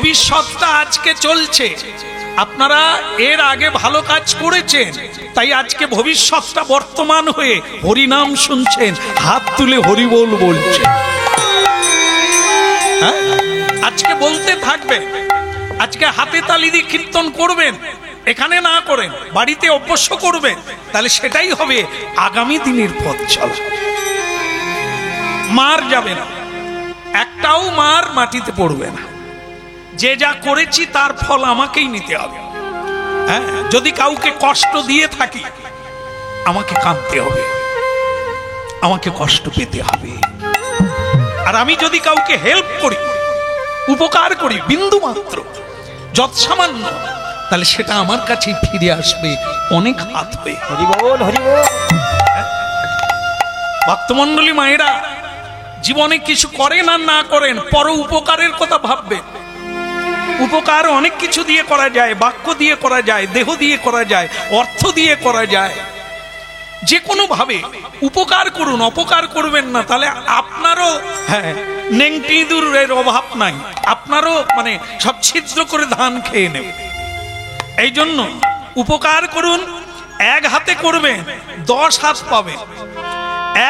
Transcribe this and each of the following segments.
ভবিষ্যৎটা আজকে চলছে, আপনারা এর আগে ভালো কাজ করেছেন, তাই আজকে ভবিষ্যৎটা বর্তমান হয়ে হরিনাম শুনছেন, হাত তুলে হরিবোল বলছেন। আজকে বলতে থাকবে, আজকে হাতে তালি দিয়ে কীর্তন করবেন, এখানে না করেন বাড়িতে অবশ্য করবেন, তাহলে সেটাই হবে আগামী দিনের পথ চলা। মার যাবে না, একটাও মার মাটিতে পড়বে না। যে যা করেছি তার ফল আমাকেই নিতে হবে। হ্যাঁ, যদি কাউকে কষ্ট দিয়ে থাকি আমাকে কাঁদতে হবে, আমাকে কষ্ট পেতে হবে। আর আমি যদি কাউকে হেল্প করি, উপকার করি বিন্দু মাত্র, যত সামান্য, তাহলে সেটা আমার কাছে ফিরে আসবে অনেক হাত হয়ে। হরিবোল হরিবোল। ভক্তমণ্ডলী মায়েরা, জীবনে কিছু করেন আর না করেন, পর উপকারের কথা ভাববেন। উপকার অনেক কিছু দিয়ে করা যায়, বাক্য দিয়ে করা যায়, দেহ দিয়ে করা যায়, অর্থ দিয়ে করা যায়। যে কোনো ভাবে উপকার করুন, অপকার করবেন না, তাহলে আপনারও নেংটি ইঁদুরের অভাব নাই, আপনারও মানে সব ছিদ্র করে ধান খেয়ে নেবে। এই জন্য উপকার করুন, এক হাতে করবেন 10 হাত পাবেন,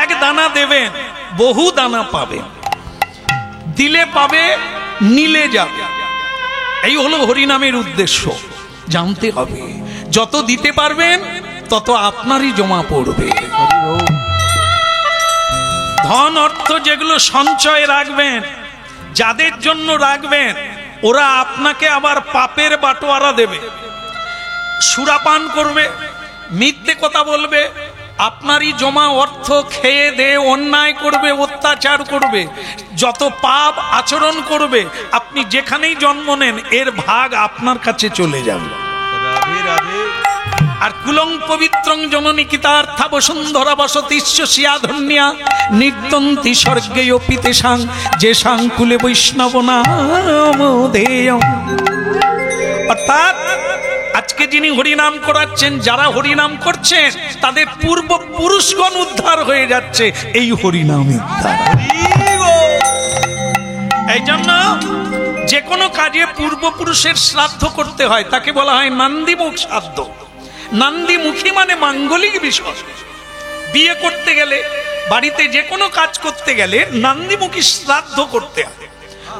এক দানা দেবেন বহু দানা পাবেন, দিলে পাবে নিলে যাবে। এই হলো হরিনামের উদ্দেশ্য। জানতে হবে যত দিতে পারবেন তত আপনারই জমা পড়বে। ধন অর্থ যেগুলো সঞ্চয় রাখবেন, যাদের জন্য রাখবেন, ওরা আপনাকে আবার পাপের বাটোয়ারা দেবে। সুরাপান করবে, মিথ্যে কথা বলবে, আপনারই জমা অর্থ খেয়ে দিয়ে অন্যায় করবে, অত্যাচার করবে, যত পাপ আচরণ করবে, আপনি যেখানেই জন্ম নেন এর ভাগ আপনার কাছে চলে যাবে। আর কুলং পবিত্রং জননী কিতার্থা বসুন্ধরা বসতিস্য সিয়াধন্যা নির্দন্তি স্বর্গে অপিতেশাং যে সাংকুলে বৈষ্ণব নামধেয়ং। অর্থাৎ আজকে যিনি হরিনাম করাচ্ছেন, যারা হরিনাম করছেন তাদের পূর্ব পুরুষগণ উদ্ধার হয়ে যাচ্ছে এই হরিনামের দ্বারা। এই জন্য যে কোনো কাজে পূর্বপুরুষের শ্রাদ্ধ করতে হয়, তাকে বলা হয় নান্দিমুখ শ্রাদ্ধ। নান্দিমুখী মানে মাঙ্গলিক বিষয়। বিয়ে করতে গেলে, বাড়িতে যে কোনো কাজ করতে গেলে নান্দিমুখী শ্রাদ্ধ করতে হয়,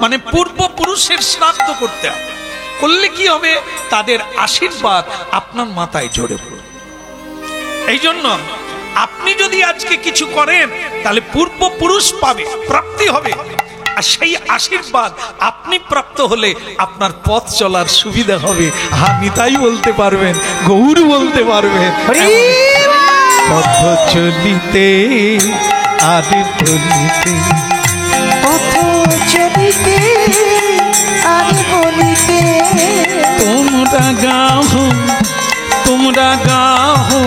মানে পূর্বপুরুষের শ্রাদ্ধ করতে হয়। করলে কি হবে? তাদের আশীর্বাদ আপনার মাথায় ঝরে পড়বে। এই জন্য আপনি যদি আজকে কিছু করেন তাহলে পূর্বপুরুষ পাবে, প্রাপ্তি হবে, আর সেই আশীর্বাদ আপনি প্রাপ্ত হলে আপনার পথ চলার সুবিধা হবে। আমি তাই বলতে পারবেন, গৌর বলতে পারবেন, পথ চলিতে আদি বলিতে, পথ চলিতে আদি বলিতে, তোমরা গাহো, তোমরা গাহো,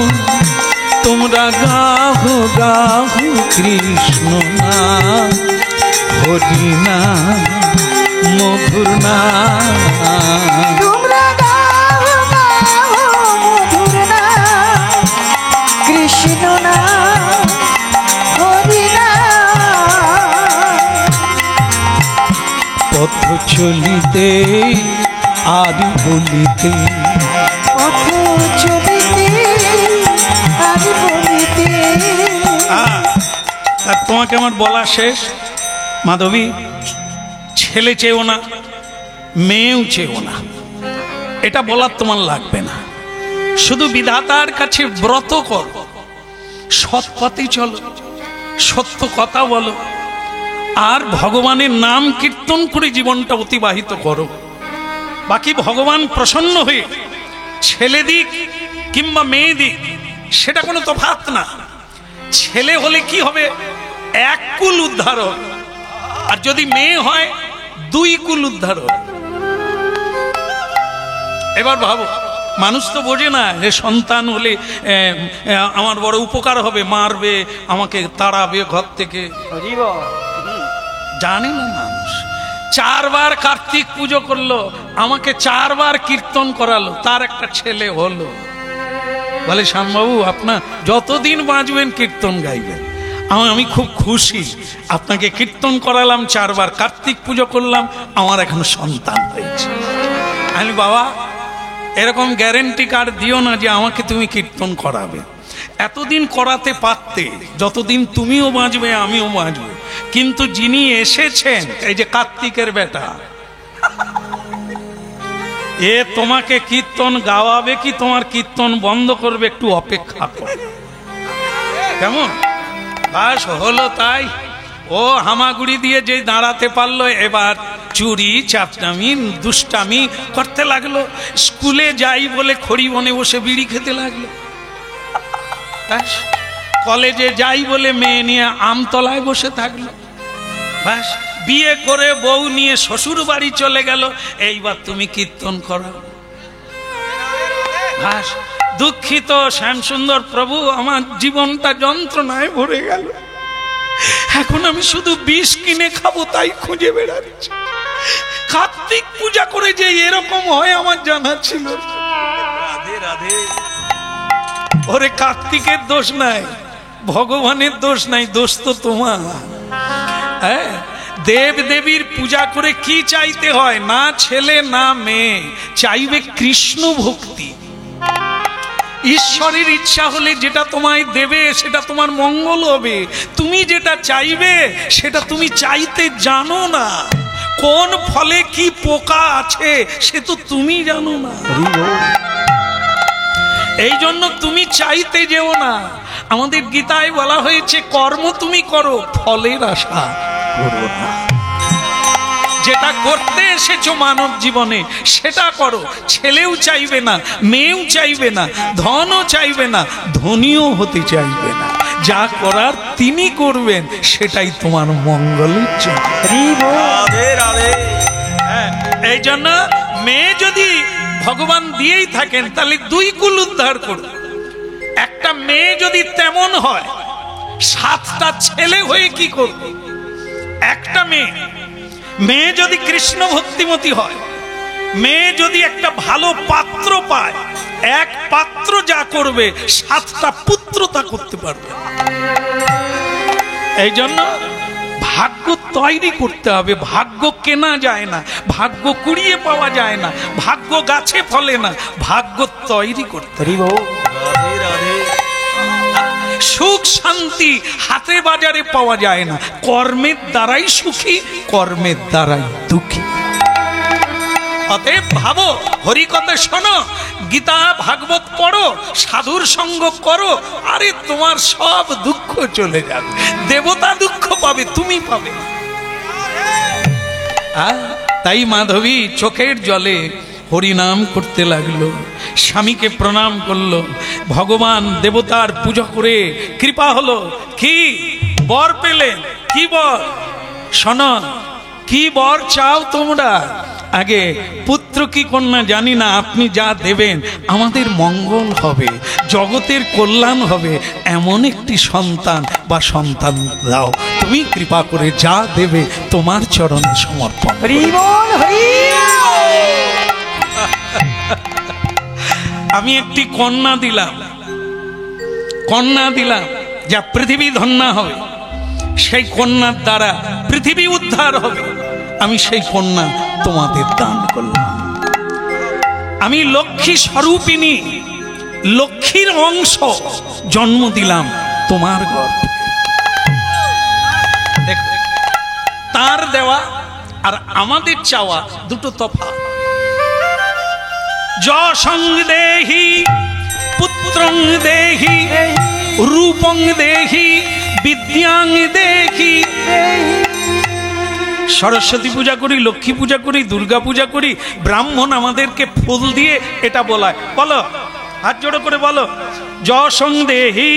তোমরা গাহো গাহো কৃষ্ণ নাম, হরি নাম, মধুর নাম। তোমরা গাও গাও মধুর নাম, কৃষ্ণ নাম, হরি নাম। পথ চলিতে আদি বলিতে, পথ চলিতে আদি বলিতে। আর তোমাকে আমার বলা শেষ। মাধবী, ছেলে চেয়েও না, মেয়েও চেয়েও না, এটা বলার তোমার লাগবে না। শুধু বিধাতার কাছে ব্রত করো, সৎ পথে চলো, সত্য কথা বলো, আর ভগবানের নাম কীর্তন করে জীবনটা অতিবাহিত করো। বাকি ভগবান প্রসন্ন হয়ে ছেলে দিক কিংবা মেয়ে দিক সেটা কোনো তফাৎ না। ছেলে হলে কি হবে? এক কুল উদ্ধার হবে, আর যদি মেয়ে হয় 2 কুল উদ্ধার হবে। এবার ভাবো, মানুষ তো বোঝে না যে সন্তান হলে আমার বড় উপকার হবে, মারবে, আমাকে তাড়াবে ঘর থেকে, জানে না মানুষ। 4 বার কার্তিক পুজো করলো, আমাকে 4 বার কীর্তন করালো, তার একটা ছেলে হলো। বলে শ্যামবাবু, আপনার যতদিন বাঁচবেন কীর্তন গাইবেন, আমি খুব খুশি, আপনাকে কীর্তন করালাম 4 বার, কার্তিক পুজো করলাম, আমার এখন সন্তান হয়েছে। আমি বাবা এরকম গ্যারেন্টি কার্ড দিও না যে আমাকে তুমি কীর্তন করাবে। এতদিন করাতে পারতে, যতদিন তুমিও বাঁচবে আমিও বাঁচবো, কিন্তু যিনি এসেছেন এই যে কার্তিকের বেটা, এ তোমাকে কীর্তন গাওয়াবে কি তোমার কীর্তন বন্ধ করবে? একটু অপেক্ষা কর। কেমন বাস হলো তাই, ও হামাগুড়ি দিয়ে যে দাঁড়াতে পারলো, এবার চুরি চাপটামি দুষ্টামি করতে লাগলো। স্কুলে যাই বলে খড়ি বনে বসে বিড়ি খেতে লাগলো। কলেজে যাই বলে মেয়ে নিয়ে আমতলায় বসে থাকলো। ব্যাস বিয়ে করে বউ নিয়ে শ্বশুর বাড়ি চলে গেল। এইবার তুমি কীর্তন করো। ব্যাস দুঃখিত শ্যামসুন্দর প্রভু, আমার জীবনটা যন্ত্রণায় ভরে গেল। এখন আমি শুধু বিষ কিনে খাবো তাই খুঁজে বেড়াচ্ছি। কার্তিক পূজা করে যে এরকম হয় আমার জানা ছিল। রাধে রাধে। ওরে কার্তিকের দোষ নাই, ভগবানের দোষ নাই, দোষ তো তোমার। হ্যাঁ, দেব দেবীর পূজা করে কি চাইতে হয়? না ছেলে না মেয়ে, চাইবে কৃষ্ণ ভক্তি। ঈশ্বরের ইচ্ছা হলে যেটা তোমায় দেবে সেটা তোমার মঙ্গল হবে। তুমি যেটা চাইবে সেটা তুমি চাইতে জানো না। কোন ফলে কি পোকা আছে সে তো তুমি জানো না। এই জন্য তুমি চাইতে যেও না। আমাদের গীতায় বলা হয়েছে কর্ম তুমি করো, ফলের আশা করো না। যেটা করতে এসেছো মানব জীবনে সেটা করো। ছেলেও চাইবে না, মেয়েও চাইবে না, ধনও চাইবে না, ধনীও হতে চাইবে না। যা করার তিনি করবেন, সেটাই তোমার মঙ্গলের জন্য। এই জন্য মেয়ে যদি ভগবান দিয়েই থাকেন তাহলে 2 কুল উদ্ধার করবে। একটা মেয়ে যদি তেমন হয়, 7টা ছেলে হয়ে কি করবে? একটা মেয়ে যদি কৃষ্ণ ভক্তিমতী হয়, মেয়ে যদি একটা ভালো পাত্র পায়, এক পাত্র যা করবে 7টা পুত্র তা করতে পারবে। এই জন্য ভাগ্য তৈরি করতে হবে। ভাগ্য কেনা যায় না, ভাগ্য কুড়িয়ে পাওয়া যায় না, ভাগ্য গাছে ফলে না, ভাগ্য তৈরি করতে হবে। সুখ শান্তি হাতে বাজারে পাওয়া যায় না, কর্মের দ্বারাই সুখী, কর্মের দ্বারাই দুঃখী। অতএব ভাবো, হরিকথা শোনো, গীতা ভাগবত পড়ো, সাধুর সঙ্গ করো, আরে তোমার সব দুঃখ চলে যাবে। দেবতা দুঃখ পাবে, তুমি পাবে। তাই মাধবী চোখের জলে হরিনাম করতে লাগলো, স্বামীকে প্রণাম করলো। ভগবান দেবতার পূজা করে কৃপা হলো। কি বর পেলেন? কি বর? শোনো, কি বর চাও তোমরা? আগে পুত্র কি কন্যা জানি না, আপনি যা দেবেন আমাদের মঙ্গল হবে, জগতের কল্যাণ হবে, এমন একটি সন্তান বা সন্তান দাও। তুমি কৃপা করে যা দেবে তোমার চরণে সমর্পণ। আমি একটি কন্যা দিলাম, যা পৃথিবী ধন্য হবে। সেই কন্যার দ্বারা পৃথিবী উদ্ধার হবে। আমি সেই কন্যা তোমাদের দান করলাম। আমি লক্ষ্মী স্বরূপিণী, লক্ষ্মীর অংশ জন্ম দিলাম তোমার গর্ভে। তার দেওয়া আর আমাদের চাওয়া দুটো তফাৎ। যশং দেহি পুত্রং দেহি রূপং দেহি বিদ্যাং দেহি। সরস্বতী পূজা করি, লক্ষ্মী পূজা করি, দুর্গা পূজা করি, ব্রাহ্মণ আমাদেরকে ফুল দিয়ে এটা বলায়। বলো, হাত জোড়ো করে বলো, যশং দেহি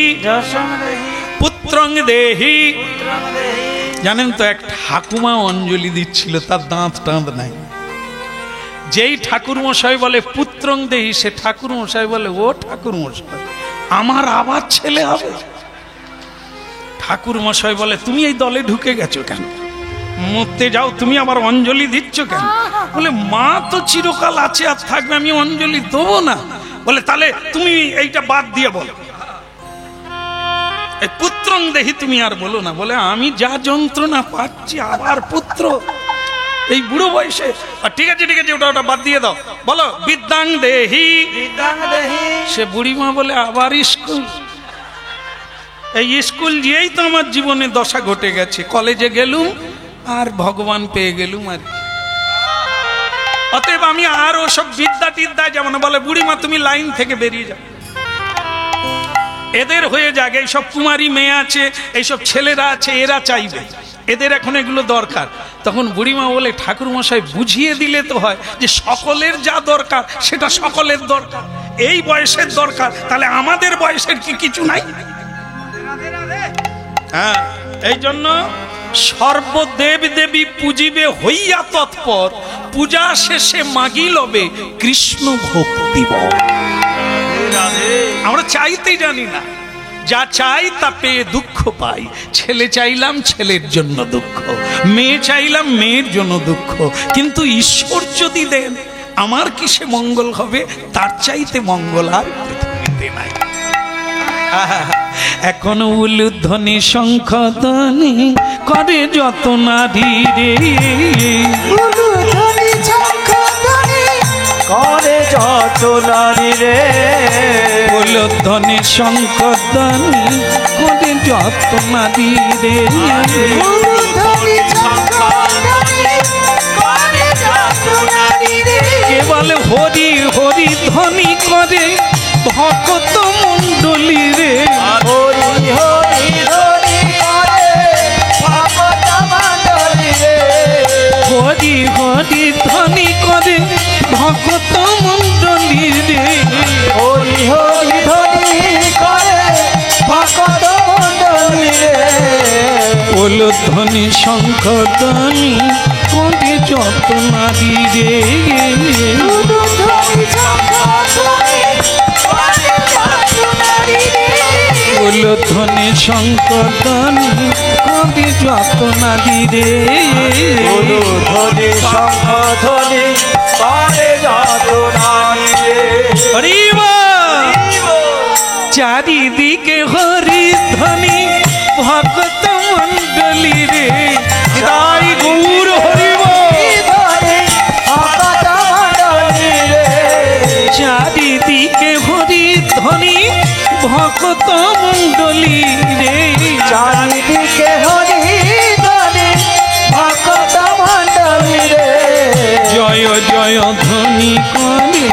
পুত্রং দেহি। জানেন তো, এক ঠাকুমা অঞ্জলি দিচ্ছিল, তার দাঁত টাঁত নাই। যেই ঠাকুর মশাই বলে পুত্রং দেহি, সে ঠাকুর মশাই বলে, ও ঠাকুর মশাই, আমার আবার ছেলে হবে? ঠাকুর মশাই বলে, তুমি এই দলে ঢুকে গেছো কেন? মরতে যাও, তুমি আবার অঞ্জলি দিচ্ছ কেন? বলে, মা তো চিরকাল আছে আর থাকবে, আমি অঞ্জলি দেবো না। বলে, তাহলে তুমি এইটা বাদ দিয়ে বলো। এই পুত্রং দেহি তুমি আর বলো না, বলে আমি যা যন্ত্রণা পাচ্ছি আবার পুত্র এই বুড়ো বয়সে। আর ঠিক আছে ঠিক আছে, ওটা বাদ দিয়ে দাও, বলো বিদ্যাং দেহি। সে বুড়িমা বলে আবার স্কুল? এই স্কুল গিয়েই তো আমার জীবনে দশা ঘটে গেছে, কলেজে গেলুম আর ভগবান পেয়ে গেলুম আর। অতএব আমি আর ওসব বিদ্যা টিদ্যা যেমন বলে বুড়িমা তুমি লাইন থেকে বেরিয়ে যাও, এদের হয়ে যাক। এইসব কুমারী মেয়ে আছে, এইসব ছেলেরা আছে, এরা চাইবে, এদের এখন এগুলো দরকার। তখন বুড়িমা বলে ঠাকুর মশাই বুঝিয়ে দিলে তো হয় যে সকলের যা দরকার সেটা সকলের দরকার, এই বয়সের দরকার, তাহলে আমাদের বয়সের কি কিছু নাই? হ্যাঁ, এই জন্য সর্বদেব দেবী পূজিবে হইয়া তৎপর, পূজা শেষে মাগি লবে কৃষ্ণ ভক্তি। আমরা চাইতেই জানি না, যা চাই তা পেয়ে দুঃখ পাই। ছেলে চাইলাম ছেলের জন্য দুঃখ, মেয়ে চাইলাম মেয়ের জন্য দুঃখ, কিন্তু ঈশ্বর যদি দেন আমার কিসে মঙ্গল হবে? তার চাইতে মঙ্গল আর পৃথিবীতে নাই। এখন উলুধ্বনি শঙ্খ ধ্বনি করে যত নারী রে, উলুধ্বনি শঙ্খ ধ্বনি করে যত নারী রে, উলুধ্বনি শঙ্খ ধ্বনি করে যত নারী রে, উলুধ্বনি শঙ্খ ধ্বনি করে যত নারী রে। কে বলে হরি হরি ধ্বনি করে ভক্ত মণ্ডলী রে, হরি হরি হরি করে ভক্ত মণ্ডলী রে, হরি হরি ধ্বনি করে ভক্ত মণ্ডলী রে, হরি হরি হরি করে ভক্ত মণ্ডলী রে, উলুধ্বনি শঙ্খ ধ্বনি করে যত নারী রে, উলুধ্বনি শঙ্খ ধ্বনি করে যত নারী রে। উলুধ্বনি শঙ্খ ধ্বনি করে যত নারী রে, উলুধ্বনি শঙ্খ ধ্বনি করে যত নারী রে। হরি চারিদিকে হরি ধ্বনি ভক্ত মণ্ডলী রে, তাই গৌর হরি ভক্ত মণ্ডলী রে, চারিদিকে হরি ধ্বনি ভক্ত মণ্ডলী রে, চারিদিকে হরি ধ্বনি ভক্ত মণ্ডলী রে, জয় জয় ধ্বনি করে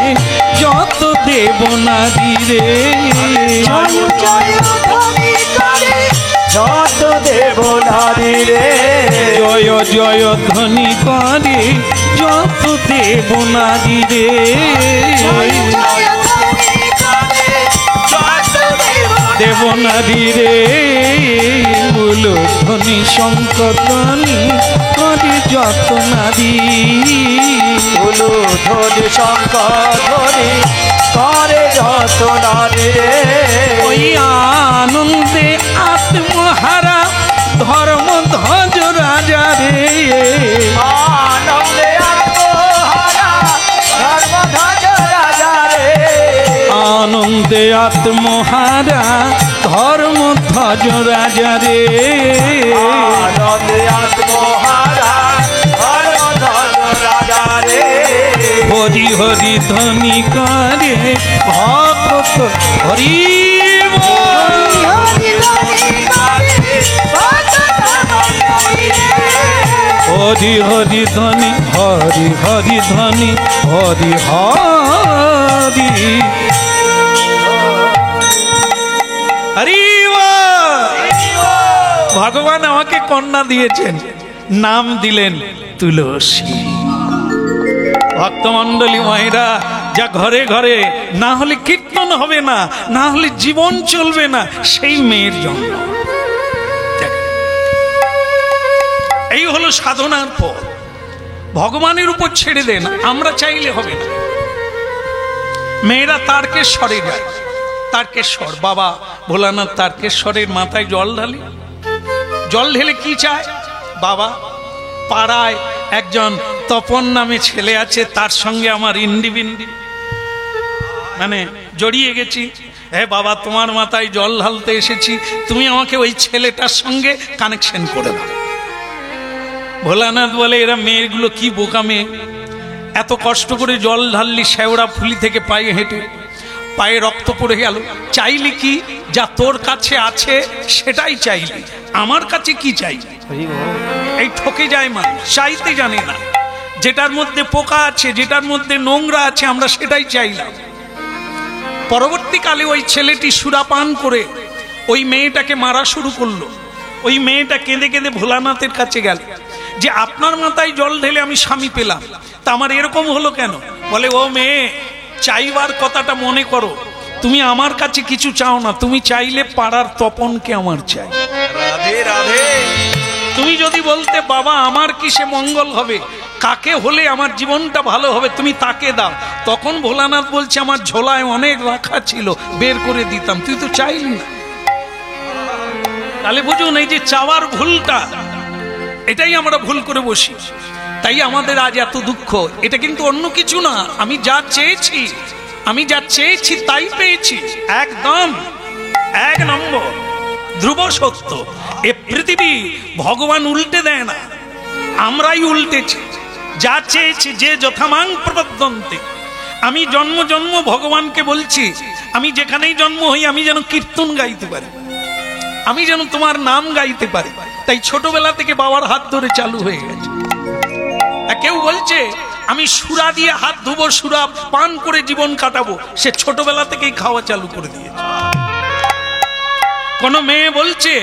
যত দেব নারী রে, জয় জয় ধ্বনি করে যত দেব নারী রে, জয় জয় ধ্বনি করে যত দেব নারী রে, জয় জয় ধ্বনি করে যত দেব দেব নারী রে, উলুধ্বনি শঙ্খ ধ্বনি করে যত নারী, উলুধ্বনি শঙ্খ ধ্বনি করে যত নারী রে, ওই আনন্দে আত্মহারা ধর্ম ধ্বজ রাজা রে, আনন্দে আত্মহারা ধর্মধ্বজ রাজা রে, আনন্দে আত্মহারা ধর্ম ধ্বজ রাজা রে, আনন্দে আত্মহারা ধর্মধ্বজ রাজা রে, হরি হরি ধ্বনি করে ভক্ত হরি বল। হরি ধ্বনি করে ভক্ত মণ্ডলী রে। হরি হরি ধ্বনি হরি হরি ধ্বনি হরি হরি হরি ভগবান আমাকে কন্যা দিয়েছেন, নাম দিলেন তুলসী। ভক্তমণ্ডলী মায়েরা, যা ঘরে ঘরে না হলে কীর্তন হবে না, না হলে জীবন চলবে না, সেই মেয়ের জন্য। এই হলো সাধনার পর। ভগবানের উপর ছেড়ে দেন, আমরা চাইলে হবে না। মেয়েরা তারকেশ্বরে যায়, তারকেশ্বর বাবা ভোলানাথ তারকেশ্বরের মাথায় জল ঢালে। জল ঢেলে কি চায় বাবা? পাড়ায় একজন তপন নামে ছেলে আছে, তার সঙ্গে আমার ইন্ডি বিন্ডি, মানে জড়িয়ে গেছি, হে বাবা, তোমার মাথায় জল ঢালতে এসেছি, তুমি আমাকে ওই ছেলেটার সঙ্গে কানেকশন করে দাও। ভোলানাথ বলে, এরা মেয়েগুলো কি বোকা মেয়ে, এত কষ্ট করে জল ঢাললি শেওড়া ফুলি থেকে পায়ে হেঁটে, পায়ে রক্ত পড়ে গেল, চাইলি কি? যা তোর কাছে আছে সেটাই চাইলি, আমার কাছে কি চাইলি? এই ঠকে যায় মানুষ, চাইতে জানে না। যেটার মধ্যে পোকা আছে, যেটার মধ্যে নোংরা আছে, আমরা সেটাই চাইলাম। পরবর্তীকালে ওই ছেলেটি সুরাপান করে ওই মেয়েটাকে মারা শুরু করলো। ওই মেয়েটা কেঁদে কেঁদে ভোলানাথের কাছে গেল যে আপনার মাথায় জল ঢেলে আমি স্বামী পেলাম, তা আমার এরকম হলো কেন? বলে, ও মেয়ে, চাইবার কথাটা মনে করো, তুমি আমার কাছে কিছু চাও না, তুমি চাইলে পাড়ার তপনকে আমার চাই। রাধে রাধে। তুমি যদি বলতে বাবা আমার কিসে মঙ্গল হবে, কাকে হলে আমার জীবনটা ভালো হবে, তুমি তাকে দাও, তখন ভোলানাথ বলছে আমার ঝোলায় অনেক রাখা ছিল, বের করে দিতাম, তুই তো চাইলি না। তাহলে বুঝুন, এই যে চাওয়ার ভুলটা, এটাই আমরা ভুল করে বসি, তাই আমাদের আজ এত দুঃখ। এটা কিন্তু অন্য কিছু না, আমি যা চেয়েছি, আমি যা চেয়েছি তাই পেয়েছি, একদম এক নম্বর ধ্রুব সত্য। এ পৃথিবী ভগবান উল্টে দেয় না, আমরাই উল্টেছি। যা চেয়েছি, যে যথামাং প্রবদ্ধন্তে, আমি জন্ম জন্ম ভগবানকে বলছি, আমি যেখানেই জন্ম হই আমি যেন কীর্তন গাইতে পারি, আমি যেন তোমার নাম গাইতে পারি। তাই ছোটবেলা থেকে বাবার হাত ধরে চালু হয়ে গেছে। কেউ বলছে আমি সুরা দিয়ে হাত ধুবো, সুরা পান করে জীবন কাটাবো, সে ছোটবেলা থেকেই খাওয়া চালু করে দিয়েছে। কোন মেয়ে বলছে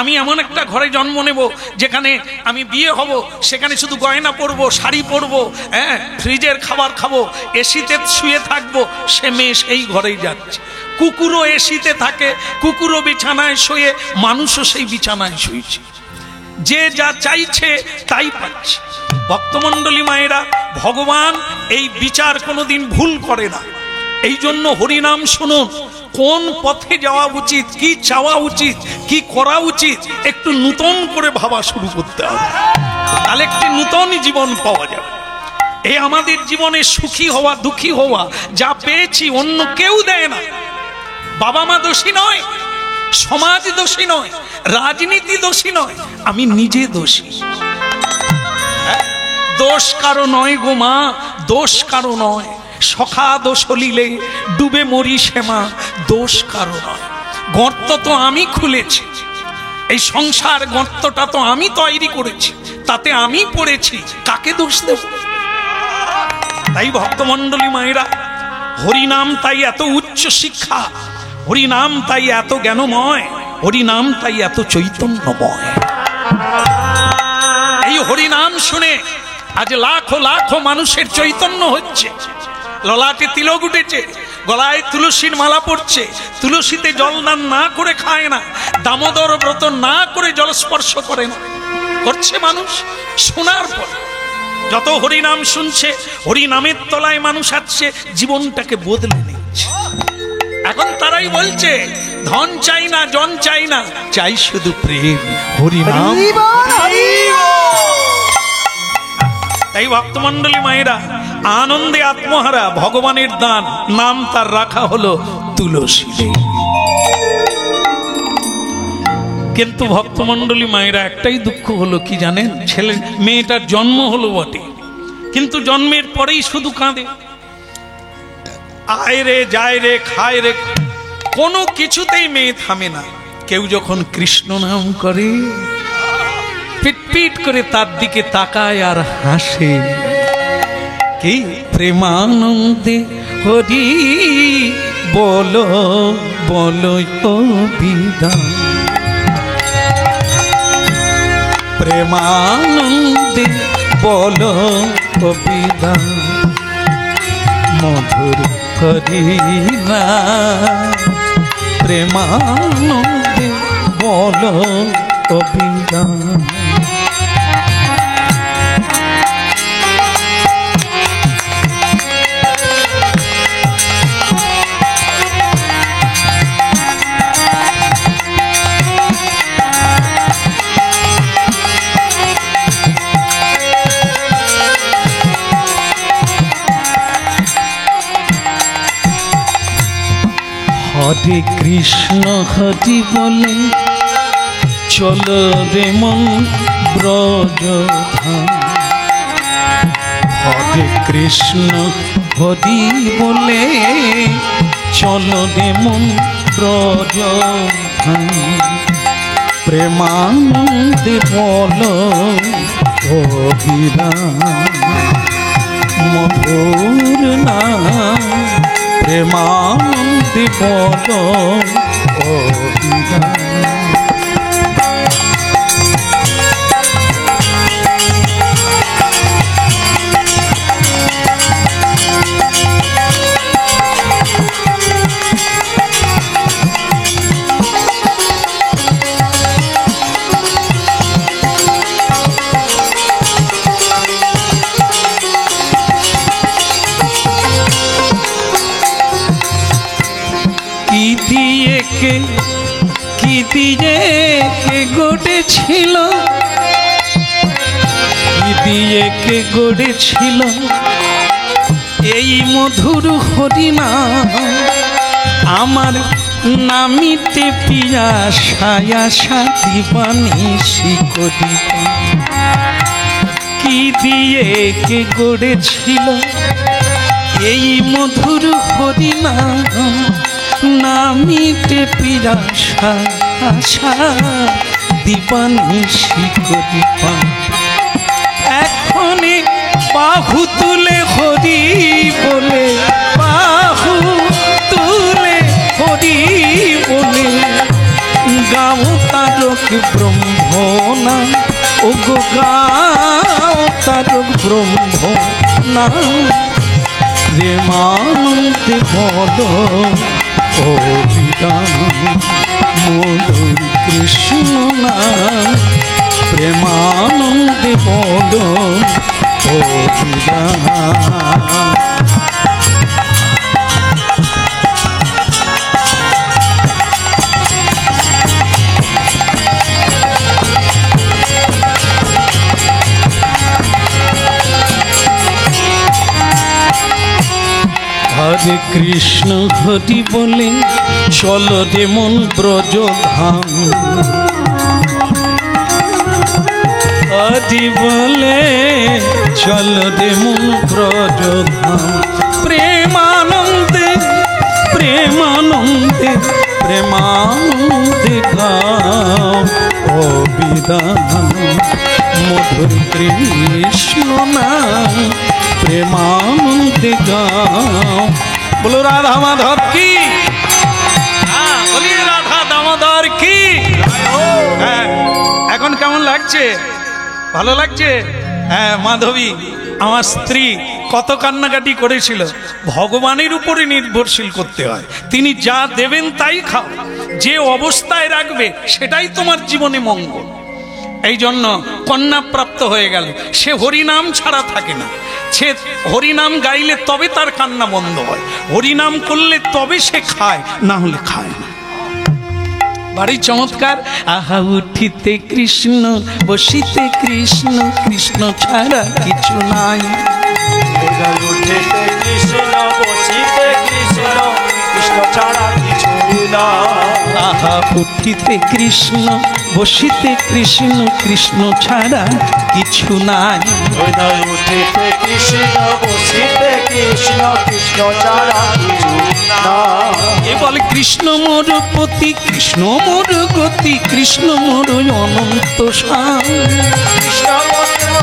আমি এমন একটা ঘরে জন্ম নেব যেখানে আমি বিয়ে হব, সেখানে শুধু গয়না পরবো, শাড়ি পরবো, হ্যাঁ, ফ্রিজের খাবার খাবো, এসিতে শুয়ে থাকবো, সে মেয়ে সেই ঘরেই যাচ্ছে। কুকুরও এসিতে থাকে, কুকুরও বিছানায় শোয়ে, মানুষও সেই বিছানায় শুয়েছে। যে যা চাইছে তাই পাচ্ছে। ভক্তমণ্ডলী মায়েরা, ভগবান এই বিচার কোনোদিন ভুল করে না। এই জন্য হরিনাম শুনুন, কোন পথে যাওয়া উচিত, কি চাওয়া উচিত, কি করা উচিত, একটু নূতন করে ভাবা শুরু করতে হবে, তাহলে একটি নূতন জীবন পাওয়া যাবে। এই আমাদের জীবনে সুখী হওয়া, দুঃখী হওয়া, যা পেয়েছি অন্য কেউ দেয় না। বাবা মা দোষী নয়, সমাজ দোষী নয়, রাজনীতি দোষী নয়, আমি নিজে দোষী। দোষ কারো নয় গো মা, দোষ কারো নয়, সখা দোষ হলিলে ডুবে মরি শ্যামা, দোষ কারো নয়। গর্ত তো আমি খুলেছি, এই সংসার গর্তটা তো আমি তৈরি করেছি, তাতে আমি পড়েছি, কাকে দোষ দেব? তাই ভক্তমণ্ডলী মায়েরা, হরিনাম তাই এত উচ্চ শিক্ষা, হরিনাম তাই এত জ্ঞানময়, হরিনাম তাই এত চৈতন্যময়। এই হরিনাম শুনে আজ লাখো লাখো মানুষের চৈতন্য হচ্ছে, ললাটে তিলক উঠেছে, গলায় তুলসীর মালা পড়ছে, তুলসীতে জলদান না করে খায় না, দামোদর ব্রত না করে জল স্পর্শ করে না, করছে মানুষ। শোনার পর যত হরিনাম শুনছে, হরিনামের তলায় মানুষ আসছে, জীবনটাকে বদলে নিচ্ছে। এখন তারাই বলছে ধন চাই না, জন চাই না, চাই শুধু প্রেম, হরিনাম। তাই ভক্তমণ্ডলী মায়েরা, আনন্দে আত্মহারা, ভগবানের দান, নাম তার রাখা হলো তুলসী। কিন্তু ভক্তমণ্ডলী মায়েরা, একটাই দুঃখ হলো কি জানেন? ছেলে মেয়েটার জন্ম হলো বটে, কিন্তু জন্মের পরেই শুধু কাঁদে, আয় রে যায় রে খায় রে, কোনো কিছুতেই মেয়ে থামে না। কেউ যখন কৃষ্ণ নাম করে, পিটপিট করে তার দিকে তাকায় আর হাসে, কি প্রেমানন্দে হরি বলো বলো বিধান, প্রেমানন্দে বলো বিধান, মধুর হরি না, প্রেমানন্দে বলো বিধান। হরে কৃষ্ণ হরি বলে চলো রে মন ব্রজধাম। হরে কৃষ্ণ হরি বলে চলো রে মন ব্রজধাম। প্রেমানন্দে বলো অভিরাম মধুর নাম। প্রেমানন্দে বলো অভিরাম। কি দিয়ে কে গড়েছিল, কি দিয়ে কে গড়েছিল এই মধুর হরিনাম। আমার নামিতে পিয়াসায় আশা দিবানিশি করিব। কি দিয়ে কে গড়েছিল এই মধুর হরিনাম। নামিতে পিয়াসা আশা দিবানিশি করিব। এখনে বাহু তুলে হরি বলে, বাহু তুলে হরি বলে গাও তারক ব্রহ্ম নাম। ও গো গাও তারক ব্রহ্ম নাম। প্রেমানন্দে বলো অভিরাম মধুর কৃষ্ণ নাম। প্রেমানন্দে বলো অভিরাম। হরে কৃষ্ণ হরি বলে চলো রে মন ব্রজধাম। হরি বলে চলো রে মন ব্রজধাম। প্রেমানন্দে প্রেমানন্দে প্রেমানন্দে গাও অভিরাম মধুর কৃষ্ণ নাম। প্রেমানন্দে গাও। বলো রাধা মাধব কি, বলিয়ে রাধা দামোদর কি। হ্যাঁ, এখন কেমন লাগছে? ভালো লাগছে? হ্যাঁ, মাধবী আমার স্ত্রী কত কান্নাকাটি করেছিল। ভগবানের উপরে নির্ভরশীল করতে হয়, তিনি যা দেবেন তাই খাও, যে অবস্থায় রাখবে সেটাই তোমার জীবনে মঙ্গল। এই জন্য কন্যা প্রাপ্ত হয়ে গেল, সে হরিনাম ছাড়া থাকে না। সে হরিনাম গাইলে তবে তার কান্না বন্ধ হয়, হরিনাম করলে তবে সে খায়, না হলে খায় না। বাড়ি চমৎকার। আহা উঠিতে কৃষ্ণ বসিতে কৃষ্ণ, কৃষ্ণ ছাড়া কিছু নাই। উঠিতে কৃষ্ণ বসিতে কৃষ্ণ, কৃষ্ণ ছাড়া কিছু নাই। আহা উঠিতে কৃষ্ণ বসিতে কৃষ্ণ, কৃষ্ণ ছাড়া কিছু নাই। উঠিতে কৃষ্ণ বসিতে কৃষ্ণ, কৃষ্ণ ছাড়া কিছু নাই। এ বলে কৃষ্ণ মোর পতি, কৃষ্ণ মোর গতি, কৃষ্ণ মোর অনন্ত সাম। কৃষ্ণ কৃষ্ণ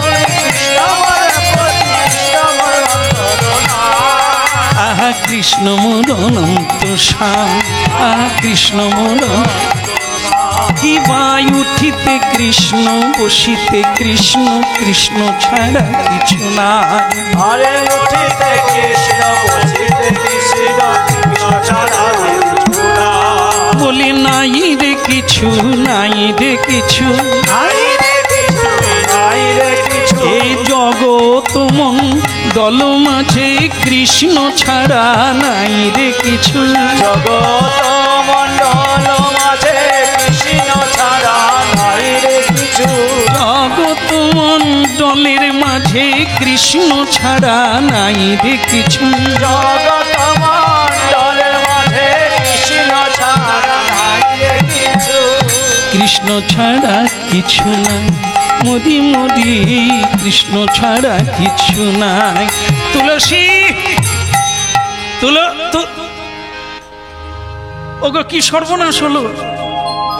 আহা কৃষ্ণ মোর অনন্ত সাম। আহা কৃষ্ণ মোর কি বাই উঠিতে কৃষ্ণ বসিতে কৃষ্ণ, কৃষ্ণ ছাড়া কিছু নাই। আরে উঠিতে কৃষ্ণ বসিতে কৃষ্ণ, কৃষ্ণ ছাড়া কিছু নাই। বলি নাই রে কিছু, নাই রে কিছু, নাই রে কিছু, নাই রে কিছু। এই জগৎ মন দল মাঝে কৃষ্ণ ছাড়া নাই রে কিছু। জগৎ মণ্ডল মাঝে কৃষ্ণ ছাড়া নাই রে কিছু। জগৎ মণ্ডলের মাঝে কৃষ্ণ ছাড়া নাই রে কিছু। জগৎ মণ্ডলের মাঝে কৃষ্ণ কৃষ্ণ ছাড়া কিছু নাই, মোদি মোদি কৃষ্ণ ছাড়া কিছু নাই। তুলসী ওগো কি সর্বনাশ হলো,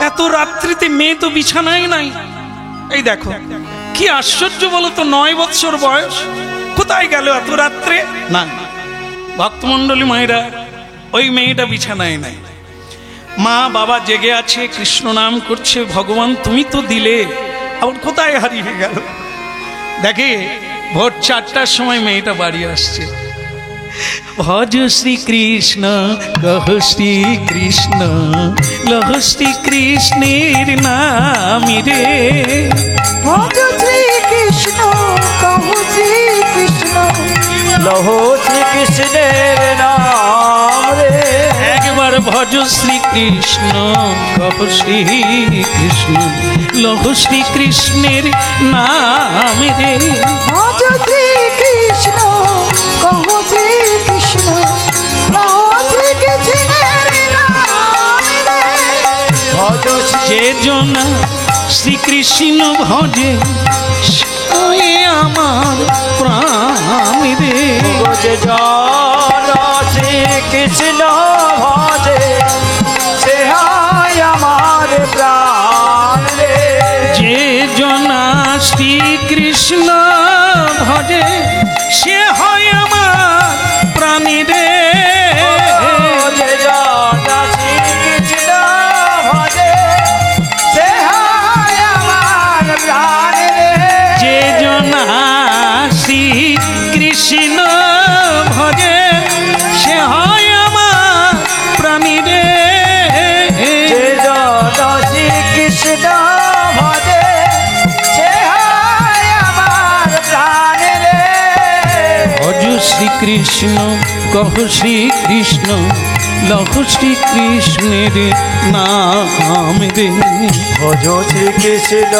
এত রাত্রিতে মেয়ে তো বিছানায় নাই। এই দেখো কি আশ্চর্য বলো তো, 9 বৎসর বয়স, কোথায় গেল এত রাত্রে? না, ভক্তমণ্ডলী মায়েরা, ওই মেয়েটা বিছানায় নাই। মা বাবা জেগে আছে, কৃষ্ণ নাম করছে, ভগবান তুমি তো দিলে, আবার কোথায় হারিয়ে গেল? দেখে ভোর 4টার সময় মেয়েটা বাড়ি আসছে। ভজ শ্রীকৃষ্ণ কহ শ্রীকৃষ্ণ, লহ শ্রীকৃষ্ণের নাম রে। ভজ শ্রীকৃষ্ণ কহ শ্রীকৃষ্ণ, লহ শ্রীকৃষ্ণের নাম রে। একবার ভজ শ্রীকৃষ্ণ কহ শ্রীকৃষ্ণ, লহ শ্রীকৃষ্ণের নাম রে। ভজ শ্রীকৃষ্ণ কহ শ্রীকৃষ্ণ, লহ শ্রীকৃষ্ণের নাম রে। ভজ যে জনা শ্রীকৃষ্ণ ভজে, সে আমার প্রাণ রে। যে জন শ্রীকৃষ্ণ ভজে, সে হয় আমার প্রাণ রে। যে জনা শ্রীকৃষ্ণ ভজে, সে হয় আমার প্রাণী রে। যে জন শ্রীকৃষ্ণ ভজে, সে হয় আমার প্রাণ রে। যে জনা শ্রীকৃষ্ণ ভজে, সে হয় আমার প্রাণী রে। যে জন শ্রীকৃষ্ণ ভজে, সে হয় আমার প্রাণ রে। ভজ শ্রীকৃষ্ণ কহ শ্রীকৃষ্ণ, লহ শ্রীকৃষ্ণের নাম রে। ভজ শ্রীকৃষ্ণ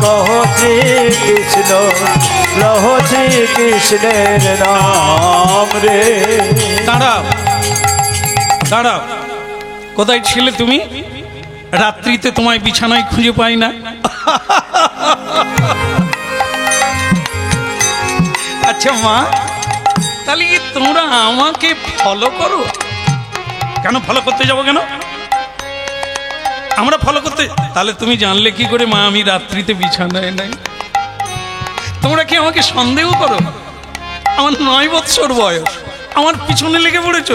কহ শ্রীকৃষ্ণ, লহ শ্রীকৃষ্ণের নাম রে। দাঁড়াও দাঁড়াও, কোথায় ছিলে তুমি? রাত্রিতে তোমায় বিছানায় খুঁজে পাই না। আচ্ছা মা, তাহলে কি তোমরা আমাকে ফলো করো? কেন ফলো করতে যাবো কেন? আমরা ফলো করতে, তাহলে তুমি জানলে কি করে মা আমি রাত্রিতে বিছানায় নাই? তোমরা কি আমাকে সন্দেহ করো? আমার 9 বৎসর বয়স, আমার পিছনে লেগে পড়েছ।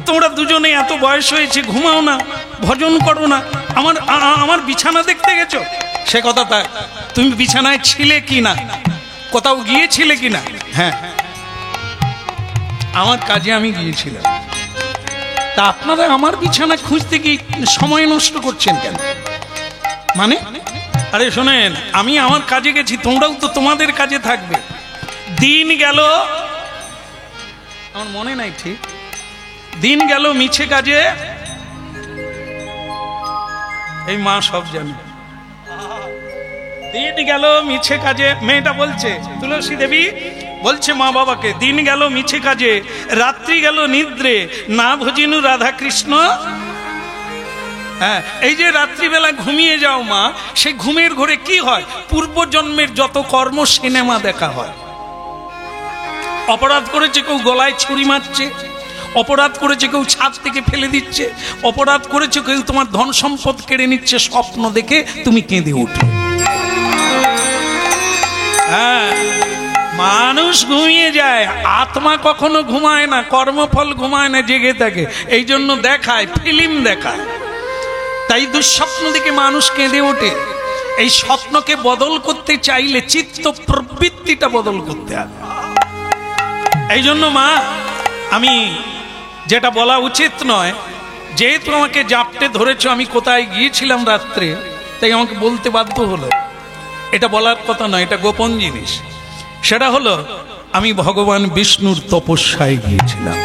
তোমরা দুজনে এত বয়স হয়েছে, ঘুমাও না, ভজন করো না, আমার বিছানা দেখতে গেছো? সে কথাটা, তুমি বিছানায় ছিলে কি না, কোথাও গিয়েছিলে কি না? হ্যাঁ, আমার কাজে আমি গিয়েছিলাম। তা আপনারা আমার বিছানা খুঁজতে গিয়ে সময় নষ্ট করছেন কেন? মানে আরে শোনেন, আমি আমার কাজে গেছি, তোমরাও তো তোমাদের কাজে থাকবে। দিন গেল, আমার মনে নাই ঠিক, দিন গেল মিছে কাজে। এই মা সব জানে। দিন গেল মিছে কাজে, মেয়েটা বলছে, তুলসী দেবী বলছে মা বাবাকে, দিন গেল মিছে কাজে, রাত্রি গেল নিদ্রে, না ভজিনু রাধা কৃষ্ণ। হ্যাঁ, এই যে রাত্রিবেলা ঘুমিয়ে যাও মা, সেই ঘুমের ঘরে কি হয়? পূর্বজন্মের যত কর্ম সিনেমা দেখা হয়। অপরাধ করেছে কেউ, গলায় ছুরি মারছে। অপরাধ করেছে কেউ, ছাদ থেকে ফেলে দিচ্ছে। অপরাধ করেছে কেউ, তোমার ধন সম্পদ কেড়ে নিচ্ছে। স্বপ্ন দেখে তুমি কেঁদে উঠো। হ্যাঁ, মানুষ ঘুমিয়ে যায়, আত্মা কখনো ঘুমায় না, কর্মফল ঘুমায় না, জেগে থাকে। এই জন্য দেখায়, ফিল্ম দেখায়। তাই দুঃস্বপ্ন দেখে মানুষ কেঁদে ওঠে। এই স্বপ্নকে বদল করতে চাইলে চিত্ত প্রবৃত্তিটা বদল করতে হবে। এই জন্য মা, আমি যেটা বলা উচিত নয়, যেহেতু আমাকে জাপটে ধরেছ, আমি কোথায় গিয়েছিলাম রাত্রে, তাই আমাকে বলতে বাধ্য হলো। এটা বলার কথা নয়, এটা গোপন জিনিস। সেটা হলো, আমি ভগবান বিষ্ণুর তপস্যায় গিয়েছিলাম।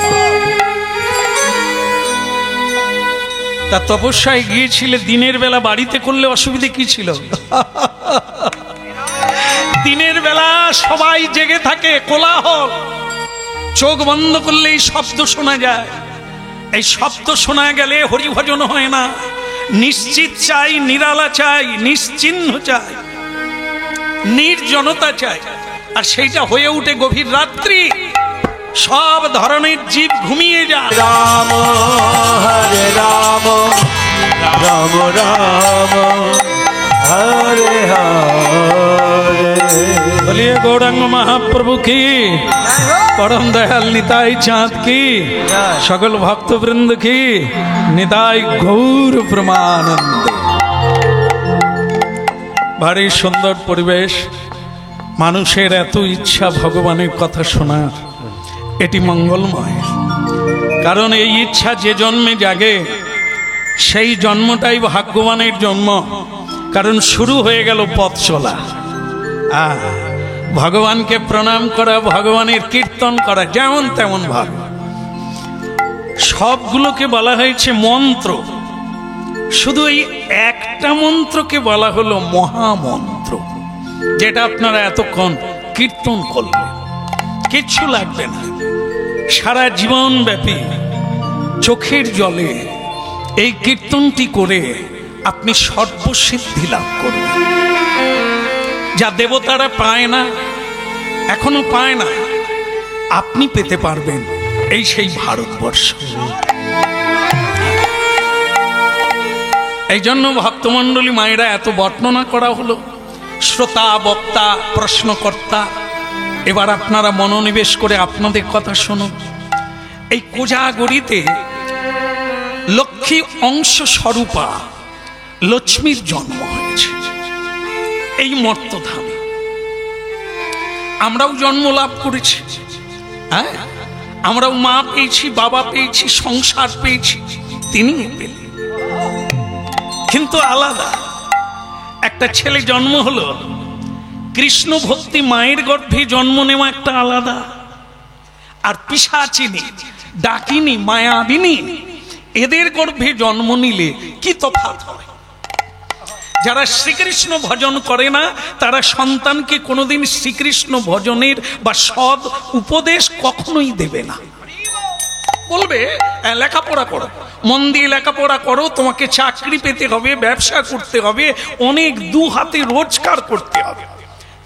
তা তপস্যায় গিয়েছিলে দিনের বেলা, বাড়িতে করলে অসুবিধে কি ছিল? দিনের বেলা সবাই জেগে থাকে, কোলাহল, চোখ বন্ধ করলেই শব্দ শোনা যায়। এই শব্দ শোনা গেলে হরিভজন হয় না, নিশ্চিত চাই, নিরালা চাই, নিশ্চিহ্ন চাই, নির্জনতা চাই। আর সেইটা হয়ে উঠে গভীর রাত্রি, সব ধরনের জীব ঘুমিয়ে যায়। রাম হরে রাম, রাম রাম হরে হরে। বলিয়ে গৌরাঙ্গ মহাপ্রভু কি, পরম দয়াল নিতাই চাঁদ কি, সকল ভক্তবৃন্দ কি, নিতাই গৌর প্রমানন্দ। ভারী সুন্দর পরিবেশ, মানুষের এত ইচ্ছা ভগবানের কথা শোনার, এটি মঙ্গলময়। কারণ এই ইচ্ছা যে জন্মে জাগে সেই জন্মটাই ভাগ্যবানের জন্ম। কারণ শুরু হয়ে গেল পথ চলা, ভগবানকে প্রণাম করা, ভগবানের কীর্তন করা, যেমন তেমন ভাবে। সবগুলোকে বলা হয়েছে মন্ত্র, শুধু এই একটা মন্ত্রকে বলা হলো মহামন্ত্র, যেটা আপনারা এতক্ষণ কীর্তন করলেন। কিচ্ছু লাগবে না, সারা জীবন ব্যাপী চোখের জলে এই কীর্তনটি করে আপনি সর্বসিদ্ধি লাভ করবেন, যা দেবতারা পায় না, এখনো পায় না, আপনি পেতে পারবেন। এই সেই ভারতবর্ষ। এই জন্য ভক্তমণ্ডলী মায়েরা এত বর্ণনা করা হলো, শ্রোতা, বক্তা, প্রশ্নকর্তা। এবার আপনারা মনোনিবেশ করে আপনাদের কথা শুনুন। এই কোজাগরীতে লক্ষ্মী অংশ স্বরূপা লক্ষ্মীর জন্ম হয়েছে এই মর্তধামে। আমরাও জন্ম লাভ করেছি, হ্যাঁ, আমরাও মা পেয়েছি, বাবা পেয়েছি, সংসার পেয়েছি, তিনিও পেলেন। কিন্তু আলাদা। একটা ছেলে জন্ম হলো, কৃষ্ণ ভক্তি মায়ের গর্ভে জন্ম নেওয়া একটা আলাদা। আর পিশাচিনী, ডাকিনী, মায়াবিনী এদের গর্ভে জন্ম নিলে কি তফাৎ হয়? যারা শ্রীকৃষ্ণ ভজন করে না তারা সন্তানকে কোনোদিন শ্রীকৃষ্ণ ভজনের বা সৎ উপদেশ কখনোই দেবে না। বলবে লেখাপড়া করো, মন দিয়ে লেখাপড়া করো, তোমাকে চাকরি পেতে হবে, ব্যবসা করতে হবে, অনেক দু হাতে রোজগার করতে হবে,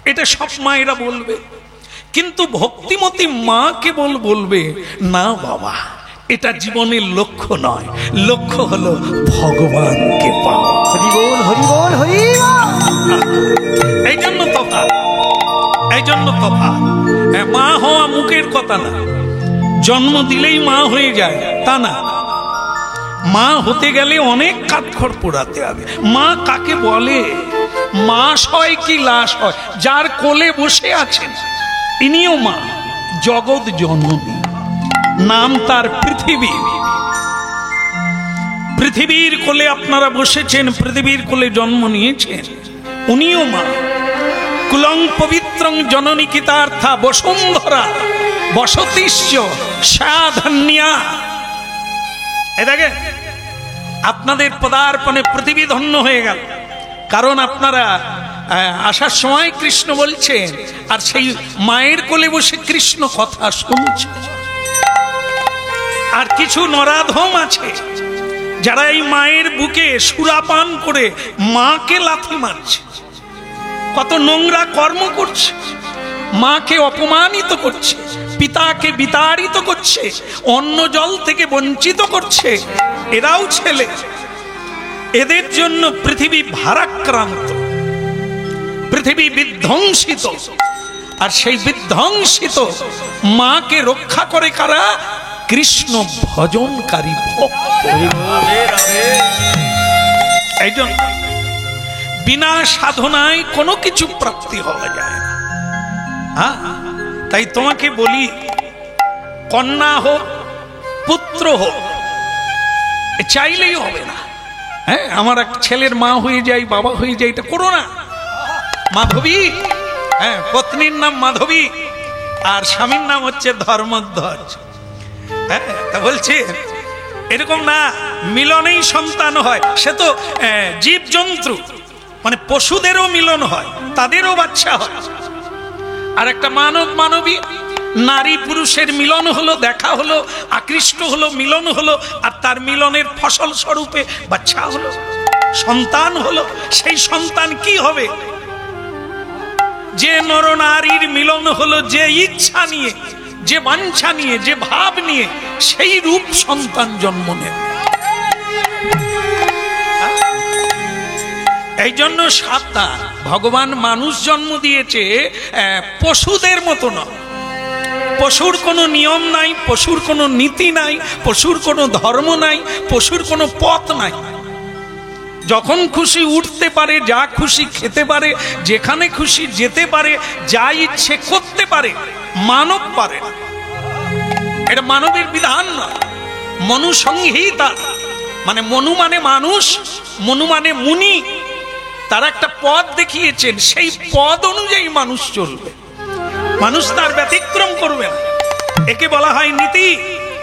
এটা সব মায়েরা বলবে। কিন্তু ভক্তিমতী মা কেবল বলবে, না বাবা, এটা জীবনের লক্ষ্য নয়, লক্ষ্য হলো ভগবানকে পাওয়া। হরি বল, হরি বল, হরি বল। এই জন্য তফাৎ, এই জন্য তফাৎ। মা হওয়া মুখের কথা না, জন্ম দিলেই মা হয়ে যায় তা না। মা হতে গেলে অনেক কাঠখড় পোড়াতে হবে। মা কাকে বলে? মাস হয় কি লাশ হয়, যার কোলে বসে আছেন ইনিও মা, জগৎ জননী, নাম তার পৃথিবী। পৃথিবীর কোলে আপনারা বসেছেন, পৃথিবীর কোলে জন্ম নিয়েছেন, উনিও মা। কুলং পবিত্রং জননী কিতার্থা বসুন্ধরা বসতিশ্চ সাধন্যা। এই দেখেন, আপনাদের পদার্পণে পৃথিবী ধন্য হয়ে গেল, কারণ আপনারা আসার সময় কৃষ্ণ বলছেন, আর সেই মায়ের কোলে বসে কৃষ্ণ কথা শুনছে। আর কিছু নরাধম আছে যারা এই মায়ের বুকে সুরাপান করে মাকে লাথি মারছে, কত নোংরা কর্ম করছে, মাকে অপমানিত করছে, পিতাকে বিতাড়িত করছে, অন্ন জল থেকে বঞ্চিত করছে। এরাও ছেলে। এদের জন্য পৃথিবী ভারাক্রান্ত, পৃথিবী বিধ্বংসিত। আর সেই বিধ্বংসিত মাকে রক্ষা করে কারা? কৃষ্ণ ভজনকারী ভক্ত। এই জন্য বিনা সাধনায় কোনো কিছু প্রাপ্তি হওয়া যায় না। হ্যাঁ, তাই তোমাকে বলি, কন্যা হোক পুত্র হোক, চাইলেই হবে না। হ্যাঁ, আমার এক ছেলের মা হয়ে যায়, বাবা হয়ে যায়, এটা করো না। মাধবী, হ্যাঁ, পত্নীর নাম মাধবী আর স্বামীর নাম হচ্ছে ধর্মধ্বজ। হ্যাঁ, তা বলছে এরকম না, মিলনেই সন্তান হয়। সে তো জীবজন্তু, মানে পশুদেরও মিলন হয়, তাদেরও বাচ্চা হয়। আর একটা মানব মানবী, নারী পুরুষের মিলন হলো, দেখা হলো, আকৃষ্ট হলো, মিলন হলো, আর তার মিলনের ফসল স্বরূপে বাচ্চা হলো, সন্তান হলো। সেই সন্তান কি হবে? যে নরনারীর মিলন হলো, যে ইচ্ছা নিয়ে, যে বাঞ্ছা নিয়ে, যে ভাব নিয়ে, সেই রূপ সন্তান জন্ম নেবে। এই জন্য সাতটা ভগবান মানুষ জন্ম দিয়েছে পশুদের মতো নয়। পশুর কোনো নিয়ম নাই, পশুর কোনো নীতি নাই, পশুর কোনো ধর্ম নাই, পশুর কোনো পথ নাই। যখন খুশি উঠতে পারে, যা খুশি খেতে পারে, যেখানে খুশি যেতে পারে, যা ইচ্ছে করতে পারে। মানব পারে না, এটা মানবের বিধান নয়, মনুসংহিতা। মানে মনু মানে মানুষ, মনু মানে মুনি, তারা একটা পথ দেখিয়েছেন, সেই পথ অনুযায়ী মানুষ চলবে, মানুষ তার ব্যতিক্রম করবে না। একে বলা হয় নীতি,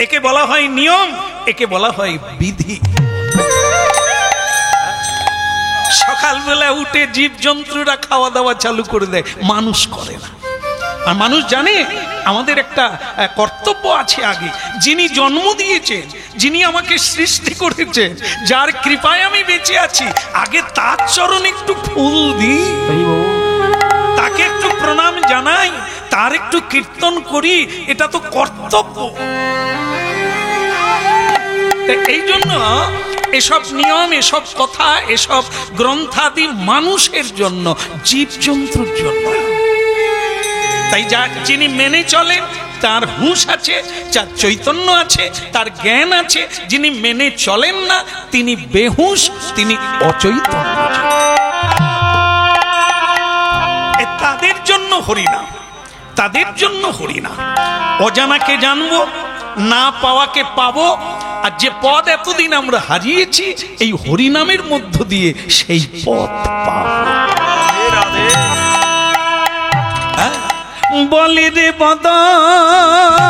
একে বলা হয় নিয়ম, একে বলা হয় বিধি। সকালবেলা উঠে জীবজন্তুরা খাওয়া দাওয়া চালু করে দেয়, মানুষ করে না। আর মানুষ জানে আমাদের একটা কর্তব্য আছে আগে। যিনি জন্ম দিয়েছেন, যিনি আমাকে সৃষ্টি করেছেন, যার কৃপায় আমি বেঁচে আছি, আগে তার চরণে একটু ফুল দিই, তাকে একটু প্রণাম জানাই, তার একটু কীর্তন করি, এটা তো কর্তব্য। এই জন্য এসব নিয়ম, এসব কথা, এসব গ্রন্থাদি মানুষের জন্য, জীবজন্তুর জন্য। তাই যিনি মেনে চলেন তার হুঁশ আছে, যার চৈতন্য আছে, তার জ্ঞান আছে। যিনি মেনে চলেন না তিনি বেহুঁশ, তিনি অচৈতন্য। তাদের জন্য হরিনাম, তাদের জন্য হরিনাম। অজানাকে জানবো, না পাওয়াকে পাবো, আর যে পদ এতদিন আমরা হারিয়েছি এই হরিনামের মধ্য দিয়ে সেই পদ পাবো। বলি রে বদন,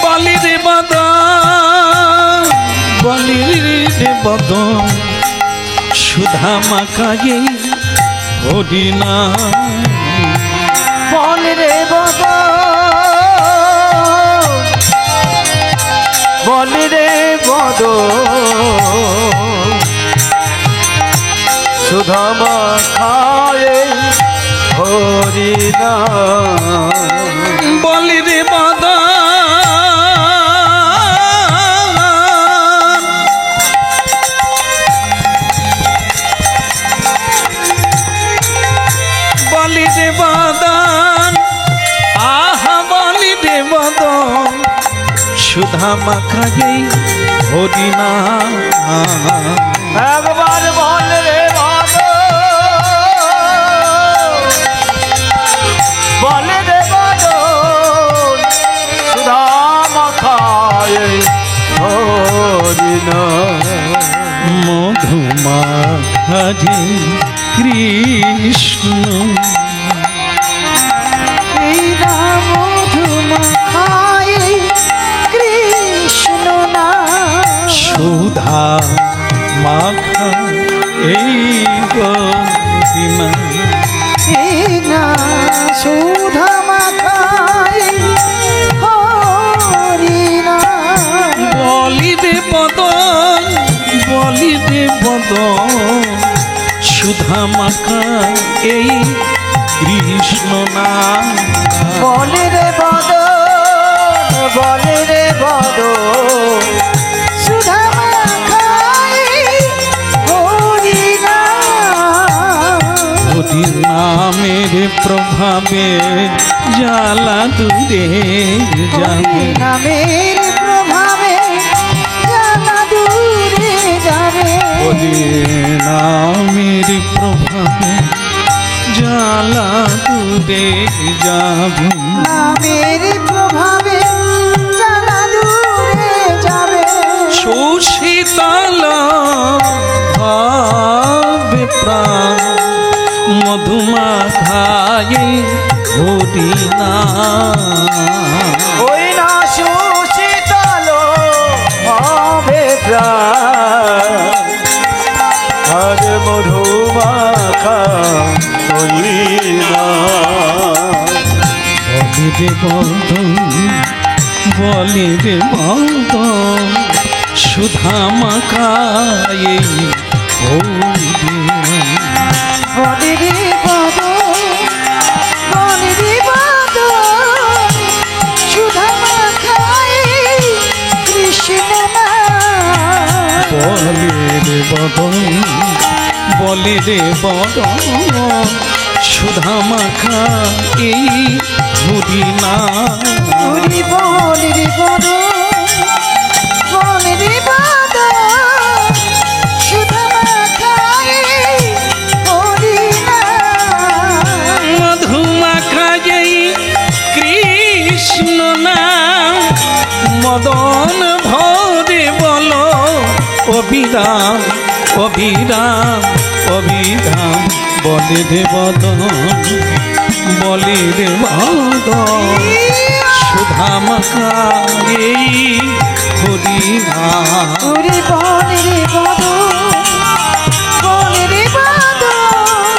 বলি রে বদন, বলি রে বদন, সুধা মাখায়ে হরিনাম। বল রে বদন, বল রে বদন, সুধা মাখায়ে হরিনাম। বলি রে বদন, বলি রে বদন, আহা বলি রে বদন, সুধা মাখায়ে হরিনাম। একবার বল রে বদন, বল রে বদন, সুধা মাখায়ে হরিনাম। মধু মাখায়ে কৃষ্ণ, এই নাম মধু মাখায়ে কৃষ্ণ নাম। সুধা মাখা এই হরিনাম। এই নাম সুধা মাখায়ে হরিনাম। বলি রে বদন, বলি রে বদন, সুধা মাখা এই কৃষ্ণ নাম। বল রে বদন, বল রে বদন, সুধা মাখায়ে হরিনাম। হরিনামের প্রভাবে জ্বালা দূরে যাবে, নামের প্রভাবে জ্বালা দূরে যাবে। হরিনামের প্রভাবে জ্বালা দূরে যাবে, নামের প্রভাবে জ্বালা দূরে যাবে। সুশীতল ভাবে প্রাণ মধুমাখায়ে হরিনাম। ওই না সুশীতল হবে প্রাণ মধুমাখা হইনা। বলিরে বদন, বলিরে বদন, সুধা মাখা এই হরিনাম। বলে রে বদন, বলে রে বদন, সুধা মাখায় কৃষ্ণ নাম। বলিরে বদন, বলিরে বদন, সুধা মাখা এই হরিনাম। হরি বল রে বদন, বল রে বদন, সুধা মাখায় হরি নাম। মধু মাখা এই কৃষ্ণ নাম, মদন ভরে বলো অবিরাম, অবিরাম, অবিরাম। বলে রে বদন, বলে রে বদন, সুধা মাখা এই হরিনাম। হরি বল রে বদন, বল রে বদন,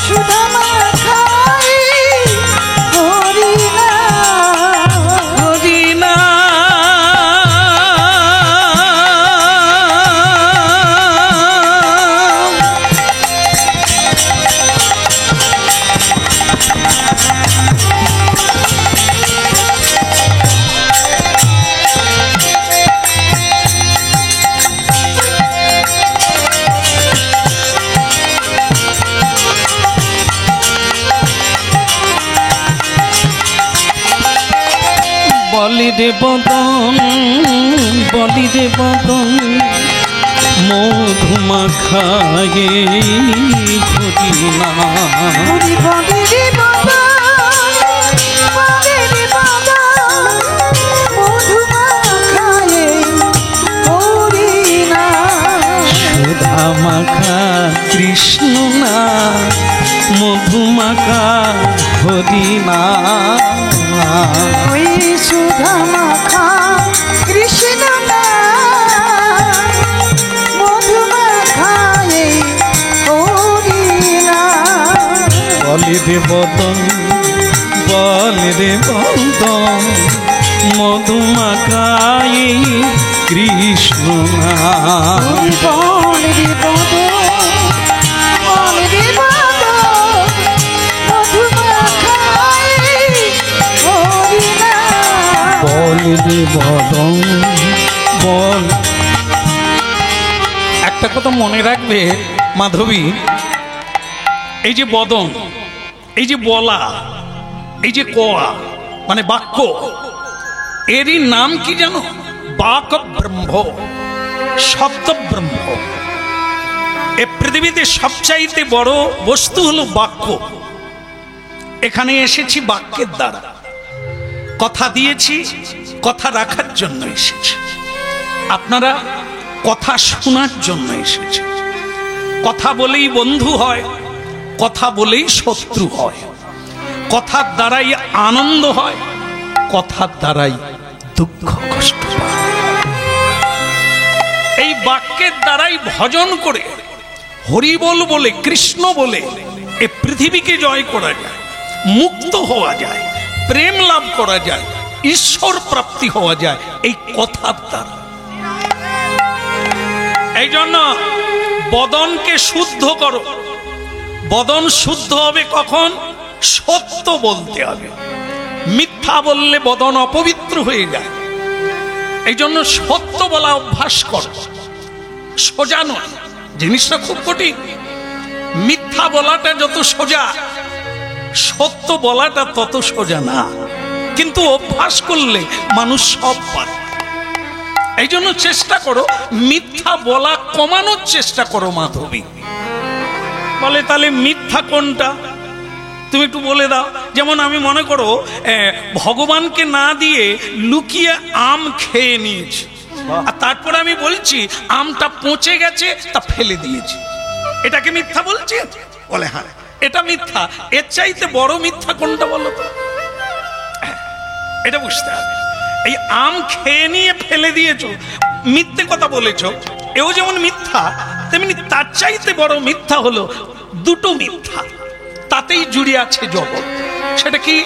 সুধা মাখায় হরি নাম। হরিনাম। বলিরে বদন, বলিরে বদন, মধু মাখা এই হরিনাম। হরি বল রে বদন, বল রে বদন, মধু মাখায় হরি নাম। সুধা মাখা কৃষ্ণ নাম, মধু মাখা হরিনাম। ওই সুধা মাখা কৃষ্ণ নাম, মধু মাখায় হরি নাম। বলিরে বদন, বলিরে বদন, মধু মাখা এই কৃষ্ণ নাম। হরি বল রে বদন, বল রে বদন, মধু মাখায় হরি নাম। বলিরে বদন, বল। একটা কথা মনে রাখবে মাধবী, এই যে বদন, এই যে বলা, এই যে কোয়া মানে বাক্য, এরই নাম কি জানো? বাক ব্রহ্ম, শব্দ ব্রহ্ম। এ পৃথিবীতে সবচাইতে বড় বস্তু হলো বাক্য। এখানে এসেছি বাক্যের দ্বারা, কথা দিয়েছি, কথা রাখার জন্য এসেছি। আপনারা কথা শোনার জন্য এসেছে। কথা বলেই বন্ধু হয়, কথা বলেই শত্রু হয়, কথার দ্বারাই আনন্দ হয়, কথার দ্বারাই দুঃখ কষ্ট হয়। এই বাক্যের দ্বারাই ভজন করে, হরিবল বলে, কৃষ্ণ বলে এই পৃথিবীকে জয় করা যায়, মুক্ত হওয়া যায়, প্রেম লাভ করা যায়, ঈশ্বর প্রাপ্তি হওয়া যায় এই কথার দ্বারা। এই জন্য বদনকে শুদ্ধ করো। বদন শুদ্ধ হবে কখন? সত্য বলতে হবে। মিথ্যা বললে বদন অপবিত্র হয়ে যায়। এই জন্য সত্য বলা অভ্যাস করো। সোজা নয়, জিনিসটা খুব কঠিন। মিথ্যা বলাটা যত সোজা, সত্য বলাটা তত সোজা না, কিন্তু অভ্যাস করলে মানুষ সব পারে। এই জন্য চেষ্টা করো, মিথ্যা বলা কমানোর চেষ্টা করো মাধবী। বলে তাহলে মিথ্যা কোনটা? তুমি একটু বলে দাও। যেমন আমি মনে করো ভগবানকে না দিয়ে লুকিয়ে আম খেয়ে নিয়েছি, আর তারপরে আমি বলছি আমটা পচে গেছে তা ফেলে দিয়েছি, এটাকে মিথ্যা বলছি? বলে হ্যাঁ এটা মিথ্যা। এর চাইতে বড় মিথ্যা কোনটা বলো তো? এটা বুঝতে হবে। এই আম খেয়ে নিয়ে ফেলে দিয়েছো, মিথ্যে কথা বলেছো, এও যেমন মিথ্যা, তেমনি তার চাইতে বড় মিথ্যা হলো দুটো মিথ্যা, তাতেই জুড়ে আছে জগৎ। সেটা কি?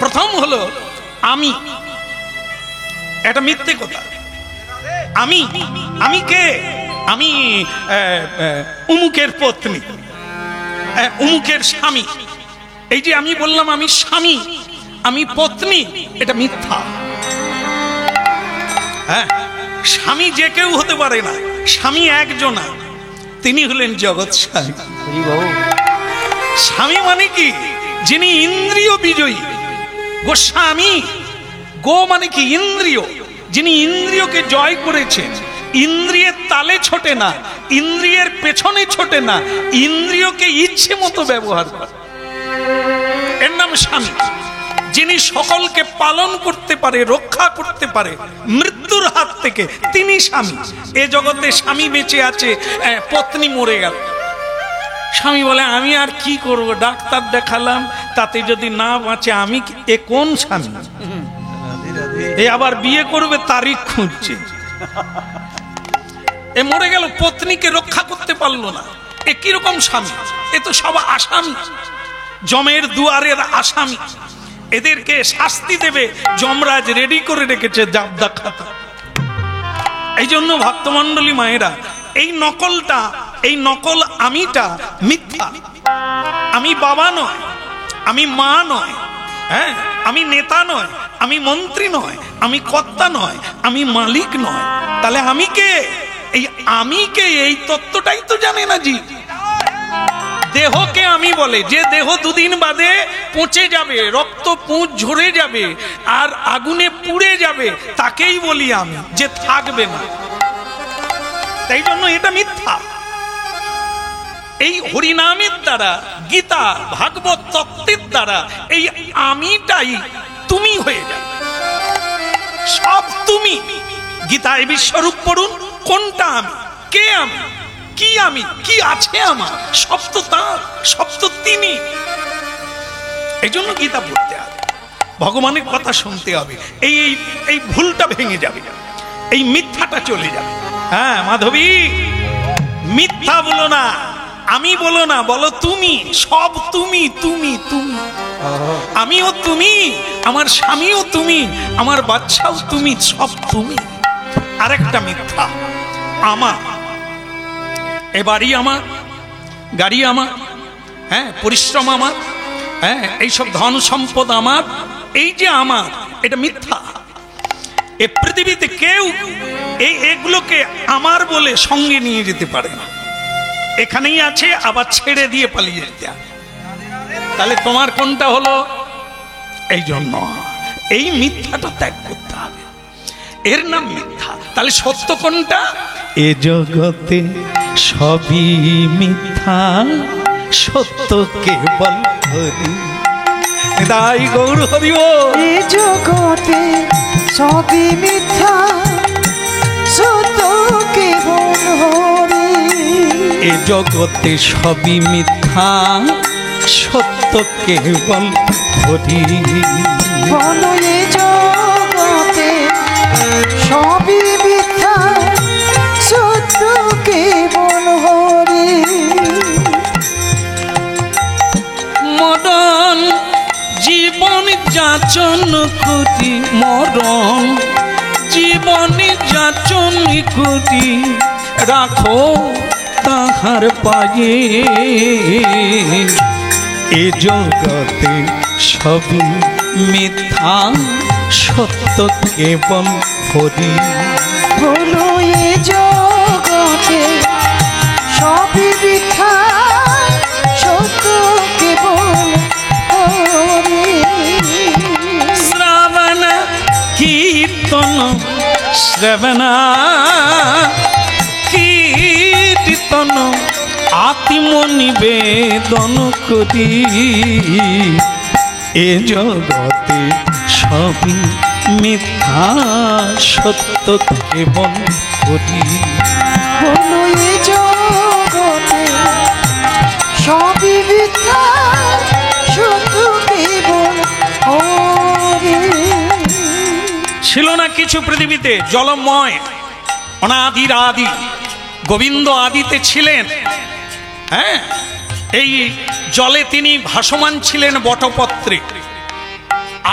প্রথম হলো আমি, এটা মিথ্যে কথা। আমি, আমি কে? আমি উমুকের পত্নী, উমুকের স্বামী। এই যে আমি বললাম আমি স্বামী, আমি পত্নী, এটা মিথ্যা। হ্যাঁ, স্বামী যে কেউ হতে পারে না, স্বামী একজনা, তিনি হলেন জগৎ স্বামী। স্বামী মানে কি? যিনি ইন্দ্রিয় বিজয়ী। গোস্বামী, গো মানে কি? ইন্দ্রিয়। যিনি ইন্দ্রিয়কে জয় করেছেন, ইন্দ্রিয়ের তালে ছোটে না, ইন্দ্রিয়ের পেছনে ছোটে না, ইন্দ্রিয়কে ইচ্ছে মতো ব্যবহার করে, এর নাম স্বামী। যিনি সকলকে পালন করতে পারে, রক্ষা করতে পারে মৃত্যুর হাত থেকে, তিনি স্বামী। এ জগতে স্বামী বেঁচে আছে, পত্নী মরে গেল। স্বামী বলে আমি আর কি করব, ডাক্তার দেখালাম, তাতে যদি না বাঁচে আমি, এ কোন স্বামী? এ আবার বিয়ে করবে, তারিখ খুঁজছে। এ মরে গেল, পত্নীকে রক্ষা করতে পারলো না, এ কিরকম স্বামী? এ তো সব আসামি, যমের দুয়ারের আসামি। এদেরকে শাস্তি দেবে যমরাজ রেডি করে রেখেছে জাবদা খাতা। এই জন্য ভক্তমণ্ডলী মায়েরা, এই নকলটা, এই নকল আমিটা মিথ্যা। আমি বাবা নয়, আমি মা নয়, হ্যাঁ, আমি নেতা নয়, আমি মন্ত্রী নয়, আমি কর্তা নয়, আমি মালিক নয়। তাহলে আমি কে? এই আমি কে, এই তত্ত্বটাই তো জানে না জি। দেহকে আমি বলে, যে দেহ দুদিন বাদে পচে যাবে, রক্ত পুঁজ ঝরে যাবে আর আগুনে পুড়ে যাবে, তাকেই বলি আমি, যে থাকবে না। তাই জন্য এটা মিথ্যা। এই হরিনামের দ্বারা, গীতা ভাগবত তত্ত্বের দ্বারা এই আমিটাই তুমি হয়ে যাবে, সব তুমি। গীতায় বিশ্বরূপ পড়ুন, কোনটা আমি, কে আমি, কি আমি, কি আছে আমার, সব তো তার, সব তো তিনি। এই জন্য গীতা পড়তে হবে, ভগবানের কথা শুনতে হবে। এই এই ভুলটা ভেঙে যাবে, এই মিথ্যাটা চলে যাবে। হ্যাঁ মাধবী, মিথ্যা বলো না, আমি বলো না, বলো তুমি, সব তুমি, তুমি, তুমি। আমিও তুমি, আমার স্বামীও তুমি, আমার বাচ্চাও তুমি, সব তুমি। আরেকটা মিথ্যা, আমার, এ বাড়ি আমার, গাড়ি আমার, হ্যাঁ, পরিশ্রম আমার, হ্যাঁ, এইসব ধন সম্পদ আমার, এই যে আমার, এটা মিথ্যা। এ পৃথিবীতে কেউ এগুলোকে আমার বলে সঙ্গে নিয়ে যেতে পারে না। এখানেই আছে, আবার ছেড়ে দিয়ে পালিয়ে যেতে হবে। তাহলে তোমার কোনটা হলো? এই জন্য এই মিথ্যাটা ত্যাগ করতে হবে, এর নাম মিথ্যা। তাহলে সত্য কোনটা? এ জগতে সবই মিথ্যা, সত্য কেবল হরি। তাই গৌর হরি বল। এ জগতে সবই মিথ্যা, সত্য কেবল হরি। এ জগতে সবই মিথ্যা, সত্য কেবল হরি। বলো এ জগতে সবই মিথ্যা, সত্য কেবল হরি। মরণ জীবন যাচন করি, মরণ জীবন যাচন করি, রাখো তাহার পায়ে। এ জগতে সবই মিথ্যা, সত্য কেবল হরি। বলো এ জগতে সবই মিথ্যা, সত্য কেবল হরি। শ্রাবণ কীর্তন, শ্রবণ কীর্তন, আত্মনিবেদন করি। এ জগতে সবই মিথ্যা, সত্য কেবল হরি। বলো এ জগতে সবই মিথ্যা, সত্য কেবল হরি। ছিল না কিছু পৃথিবীতে, জলময়, অনাদির আদি, গোবিন্দ আদিতে ছিলেন, হ্যাঁ, এই জলে তিনি ভাসমান ছিলেন বটপত্রে।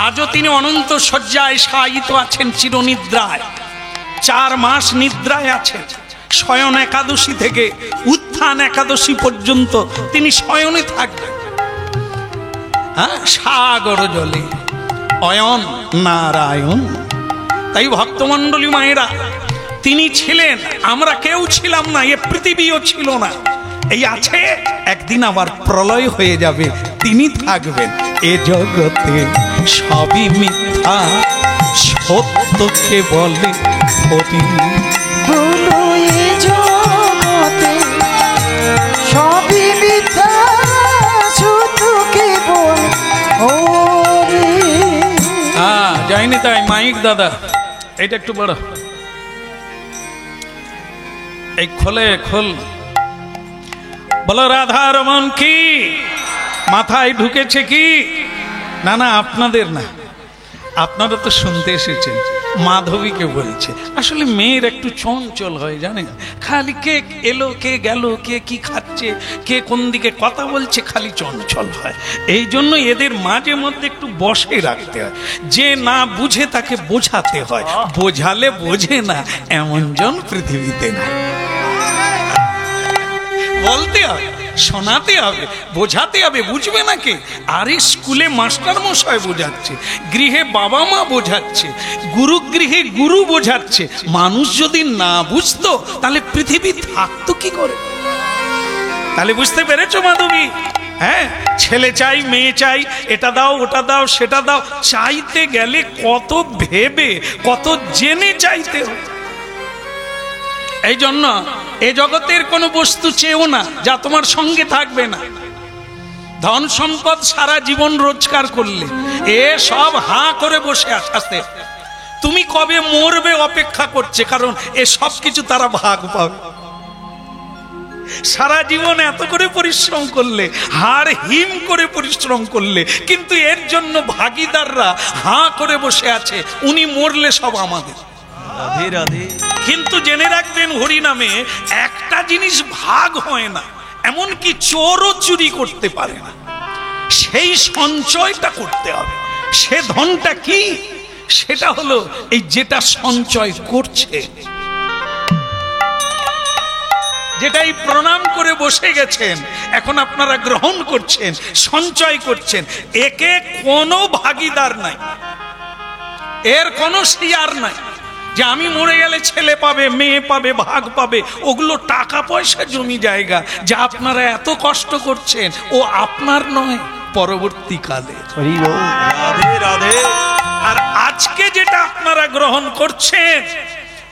আজও তিনি অনন্ত শয্যায় শায়িত আছেন চিরনিদ্রায়। 4 মাস নিদ্রায় আছেন। শয়ন একাদশী থেকে উত্থান একাদশী পর্যন্ত তিনি শয়নে থাকবেন। হ্যাঁ, সাগর জলে অয়ন নারায়ণ। তাই ভক্তমণ্ডলী মায়েরা, তিনি ছিলেন, আমরা কেউ ছিলাম না, এ পৃথিবীও ছিল না। এই আছে, একদিন আবার প্রলয় হয়ে যাবে, তিনি থাকবেন। এ জগতে সবই মিথ্যা, সত্যকে বলে হরি। বলো এ জগতে সবই মিথ্যা, সত্যকে বলে হরি। হ্যাঁ, যাইনি তাই মাইক দাদা, এটা একটু বড়, এই খোল। বলো রাধা রমন কি মাথায় ঢুকেছে কি? না না, আপনাদের না, আপনারা তো শুনতে এসেছেন। মাধবীকে বলছে, আসলে মেয়ের একটু চঞ্চল হয় জানেন, খালি কে এলো কে গেল, কে কি খাচ্ছে, কে কোন দিকে কথা বলছে, খালি চঞ্চল হয়। এই জন্য এদের মাঝে মধ্যে একটু বসে রাখতে হয়। যে না বুঝে তাকে বোঝাতে হয়, বোঝালে বোঝে না এমন জন পৃথিবীতে না। বলতে হবে, শোনাতে হবে, বোঝাতে হবে, বুঝবে নাকি? আরে স্কুলে মাস্টার মশাই বোঝাচ্ছে, গৃহে বাবা মা বোঝাচ্ছে, গুরুগৃহে গুরু বোঝাচ্ছে। মানুষ যদি না বুঝতো তাহলে পৃথিবী থাকতো কি করে? তাহলে বুঝতে পেরেছো মাধবী? হ্যাঁ, ছেলে চাই, মেয়ে চাই, এটা দাও ওটা দাও সেটা দাও, চাইতে গেলে কত ভেবে কত জেনে চাইতে হয়। এই জন্য এ জগতের কোনো বস্তু চেয়েও না যা তোমার সঙ্গে থাকবে না। ধন সম্পদ সারা জীবন রোজগার করলে এ সব হাঁ করে বসে আছে। তুমি কবে মরবে অপেক্ষা করছে, কারণ এ সব কিছু তারা ভাগ পাবে। সারা জীবন এত করে পরিশ্রম করলে, হাড় হিম করে পরিশ্রম করলে, কিন্তু এর জন্য ভাগীদাররা হাঁ করে বসে আছে। উনি মরলে সব আমাদের। রাধে রাধে। কিন্তু জেনে রাখবেন, হরি নামে একটা জিনিস ভাগ হয় না, এমনকি চোরও চুরি করতে পারে না। সেই সঞ্চয়টা করতে হবে। সে ধনটা কি? সেটা হলো এই যেটা সঞ্চয় করছে, যেটাই প্রণাম করে বসে গেছেন, এখন আপনারা গ্রহণ করছেন, সঞ্চয় করছেন। একে কোনো ভাগীদার নাই, এর কোনো শেয়ার নাই যে আমি মরে গেলে ছেলে পাবে, মেয়ে পাবে, ভাগ পাবে। ওগুলো টাকা পয়সা জমি জায়গা যা আপনারা এত কষ্ট করছেন, ও আপনার নয়, পরবর্তীকালে। রাধে রাধে। আর আজকে যেটা আপনারা গ্রহণ করছেন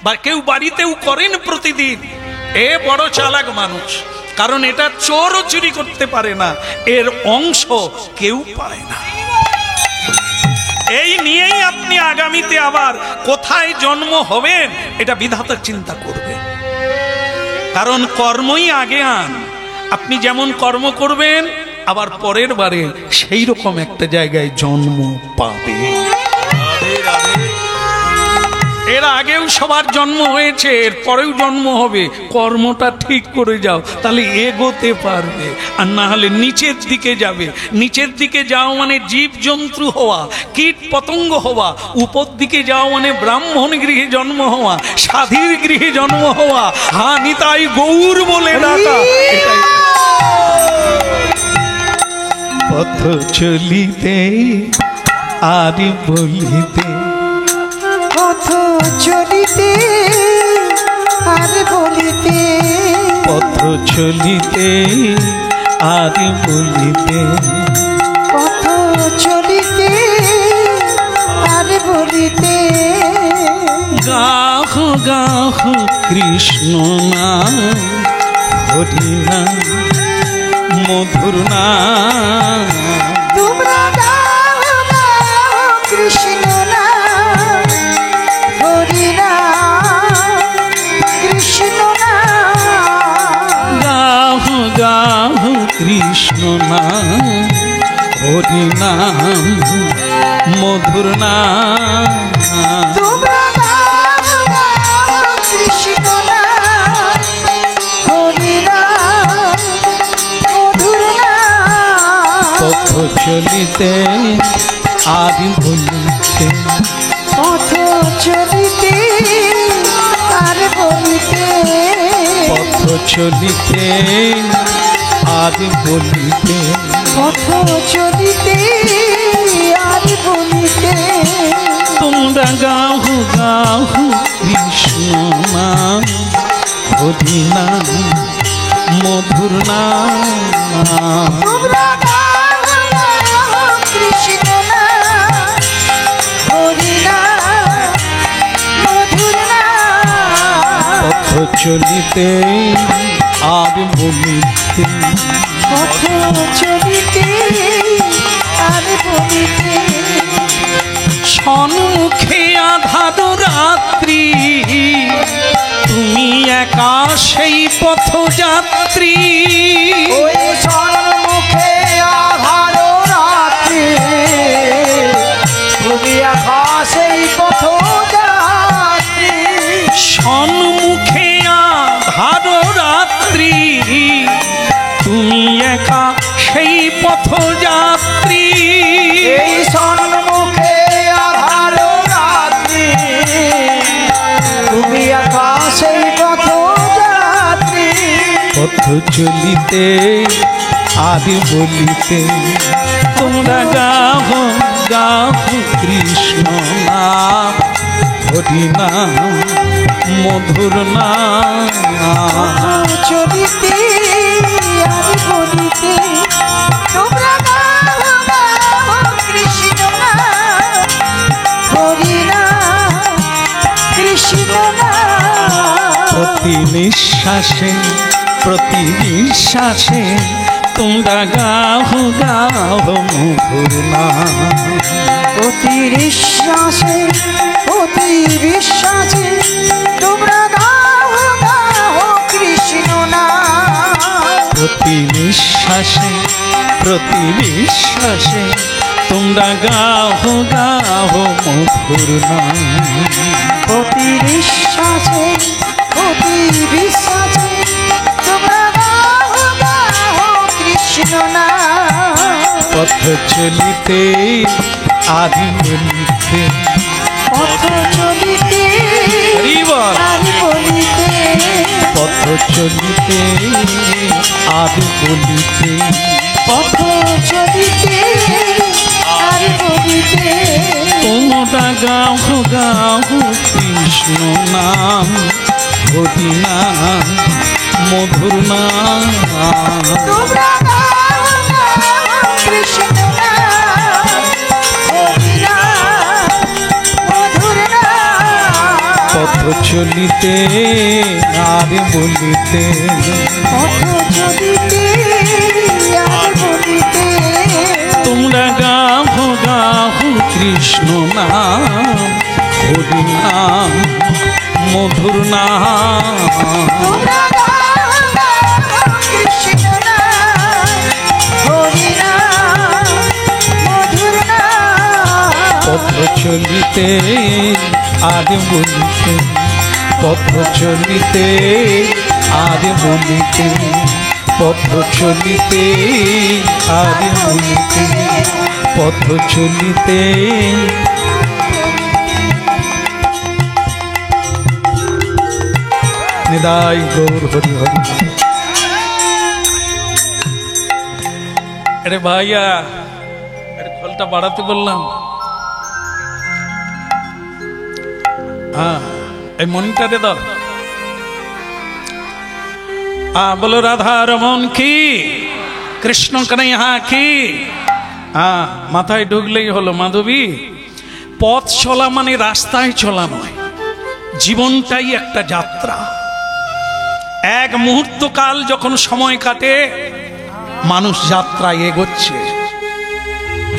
বা কেউ বাড়িতেও করেন প্রতিদিন, এ বড় চালাক মানুষ, কারণ এটা চোরও চুরি করতে পারে না, এর অংশ কেউ পায় না। এই নিয়েই আপনি আগামীতে আবার কোথায় জন্ম হবেন এটা বিধাতা চিন্তা করবে, কারণ কর্মই আগে আন। আপনি যেমন কর্ম করবেন, আবার পরের বারে সেই রকম একটা জায়গায় জন্ম পাবে। এর আগেও সবার জন্ম হয়েছে, এর পরেও জন্ম হবে। কর্মটা ঠিক করে যাও, তাহলে এগোতে পারবে, আর না হলে নিচের দিকে যাবে। নিচের দিকে যাও মানে জীব জন্তু হওয়া, কীট পতঙ্গ হওয়া। উপর দিকে যাও মানে ব্রাহ্মণ গৃহে জন্ম হওয়া, সাধীর গৃহে জন্ম হওয়া, হা নিতাই গৌর বলে ডাকা। এটাই পথ চলিতে আর বলিতে, পথ চলিতে আর বলিতে, পথ চলিতে আর বলিতে, পথ চলিতে আর বলিতে। গাহ গাহ কৃষ্ণ নাম, হরি নাম, মধুর নাম। তোমরা গাও গাও কৃষ্ণ নাম, হরি নাম, কৃষ্ণ নাম। গাহ গাহ কৃষ্ণ নাম, হরি নাম, মধুর নাম। তোমরা গাও গাও কৃষ্ণ নাম, চলিতে আর বলিতে, পথ চলিতে আর বলিতে, পথ চলিতে আর বলিতে, পথ চলিতে আর বলিতে। তোমরা গাহু গাহু কৃষ্ণ নাম, হরি নাম, মধুর নাম। তোমরা গাও কৃষ্ণ নাম, হরি নাম, মধুর নাম। পথ চলিতে আর বলিতে, পথ চলিতে আর বলিতে। সম্মুখে আধার রাত্রি, তুমি একা সেই পথযাত্রী। ওই সম্মুখে আধার রাত্রি, তুমি আকাশেই পথযাত্রী। সম্মুখে আধার রাত্রি, তুমি একা সেই পথযাত্রী। এই সম্মুখে আধার রাত্রি, তুমি আকাশেই পথযাত্রী। পথ চলিতে আর বলিতে, তোমরা গাহ গাহ কৃষ্ণ নাম, হরি নাম, মধুর নাম। চলিতে আর বলিতে, তোমরা গাও কৃষ্ণ নাম, হরি নাম, কৃষ্ণ নাম। প্রতি নিঃশ্বাসে প্রতি বিশ্বাসে, তোমরা গাহ গাহ মধুর নাম। অতি বিশ্বাসে, অতি বিশ্বাসে, তোমরা গাও গাও কৃষ্ণ নাম। প্রতি নিঃশ্বাসে প্রতি বিশ্বাসে, তোমরা গাহ গাহ মধুর নাম। অতি বিশ্বাসে, অতি বিশ্বাসে, তোমরা গাও গাও কৃষ্ণ নাম। পথ চলিতে আদি বলিতে, পথ চলিতে আর বলিতে, পথ চলিতে আদি বলিতে, পথ চলিতে আর বলিতে। তোমরা গাহ গাহ কৃষ্ণ নাম, হরি নাম, মধুর নাম। তোমরা গাও গাও কৃষ্ণ নাম, হরি নাম, মধুর নাম। পথ চলিতে আর বলিতে, পথ চলিতে আর বলিতে। তোমরা গাহ গাহ কৃষ্ণ নাম, হরি নাম, মধুর নাম। তোমরা গাও গাও কৃষ্ণ নাম, হরি নাম, মধুর নাম। পথ চলিতে আর বলিতে, পথ চলিতে আর বলিতে, পথ চলিতে আর বলিতে, পথ চলিতে। নিদাই গৌর হরি হরি। আরে ভাইয়া, আরে খোলটা বাড়াতে বললাম। হ্যাঁ, এই মনিটরে দাও। বলো রাধা রমন কি, কৃষ্ণ কানাইয়া কি। হ্যাঁ, মাথায় ঢুকলেই হলো মাধবী। পথ চলা মানে রাস্তায় চলা নয়, জীবনটাই একটা যাত্রা। এক মুহূর্ত কাল যখন সময় কাটে, মানুষ যাত্রায় এগোচ্ছে।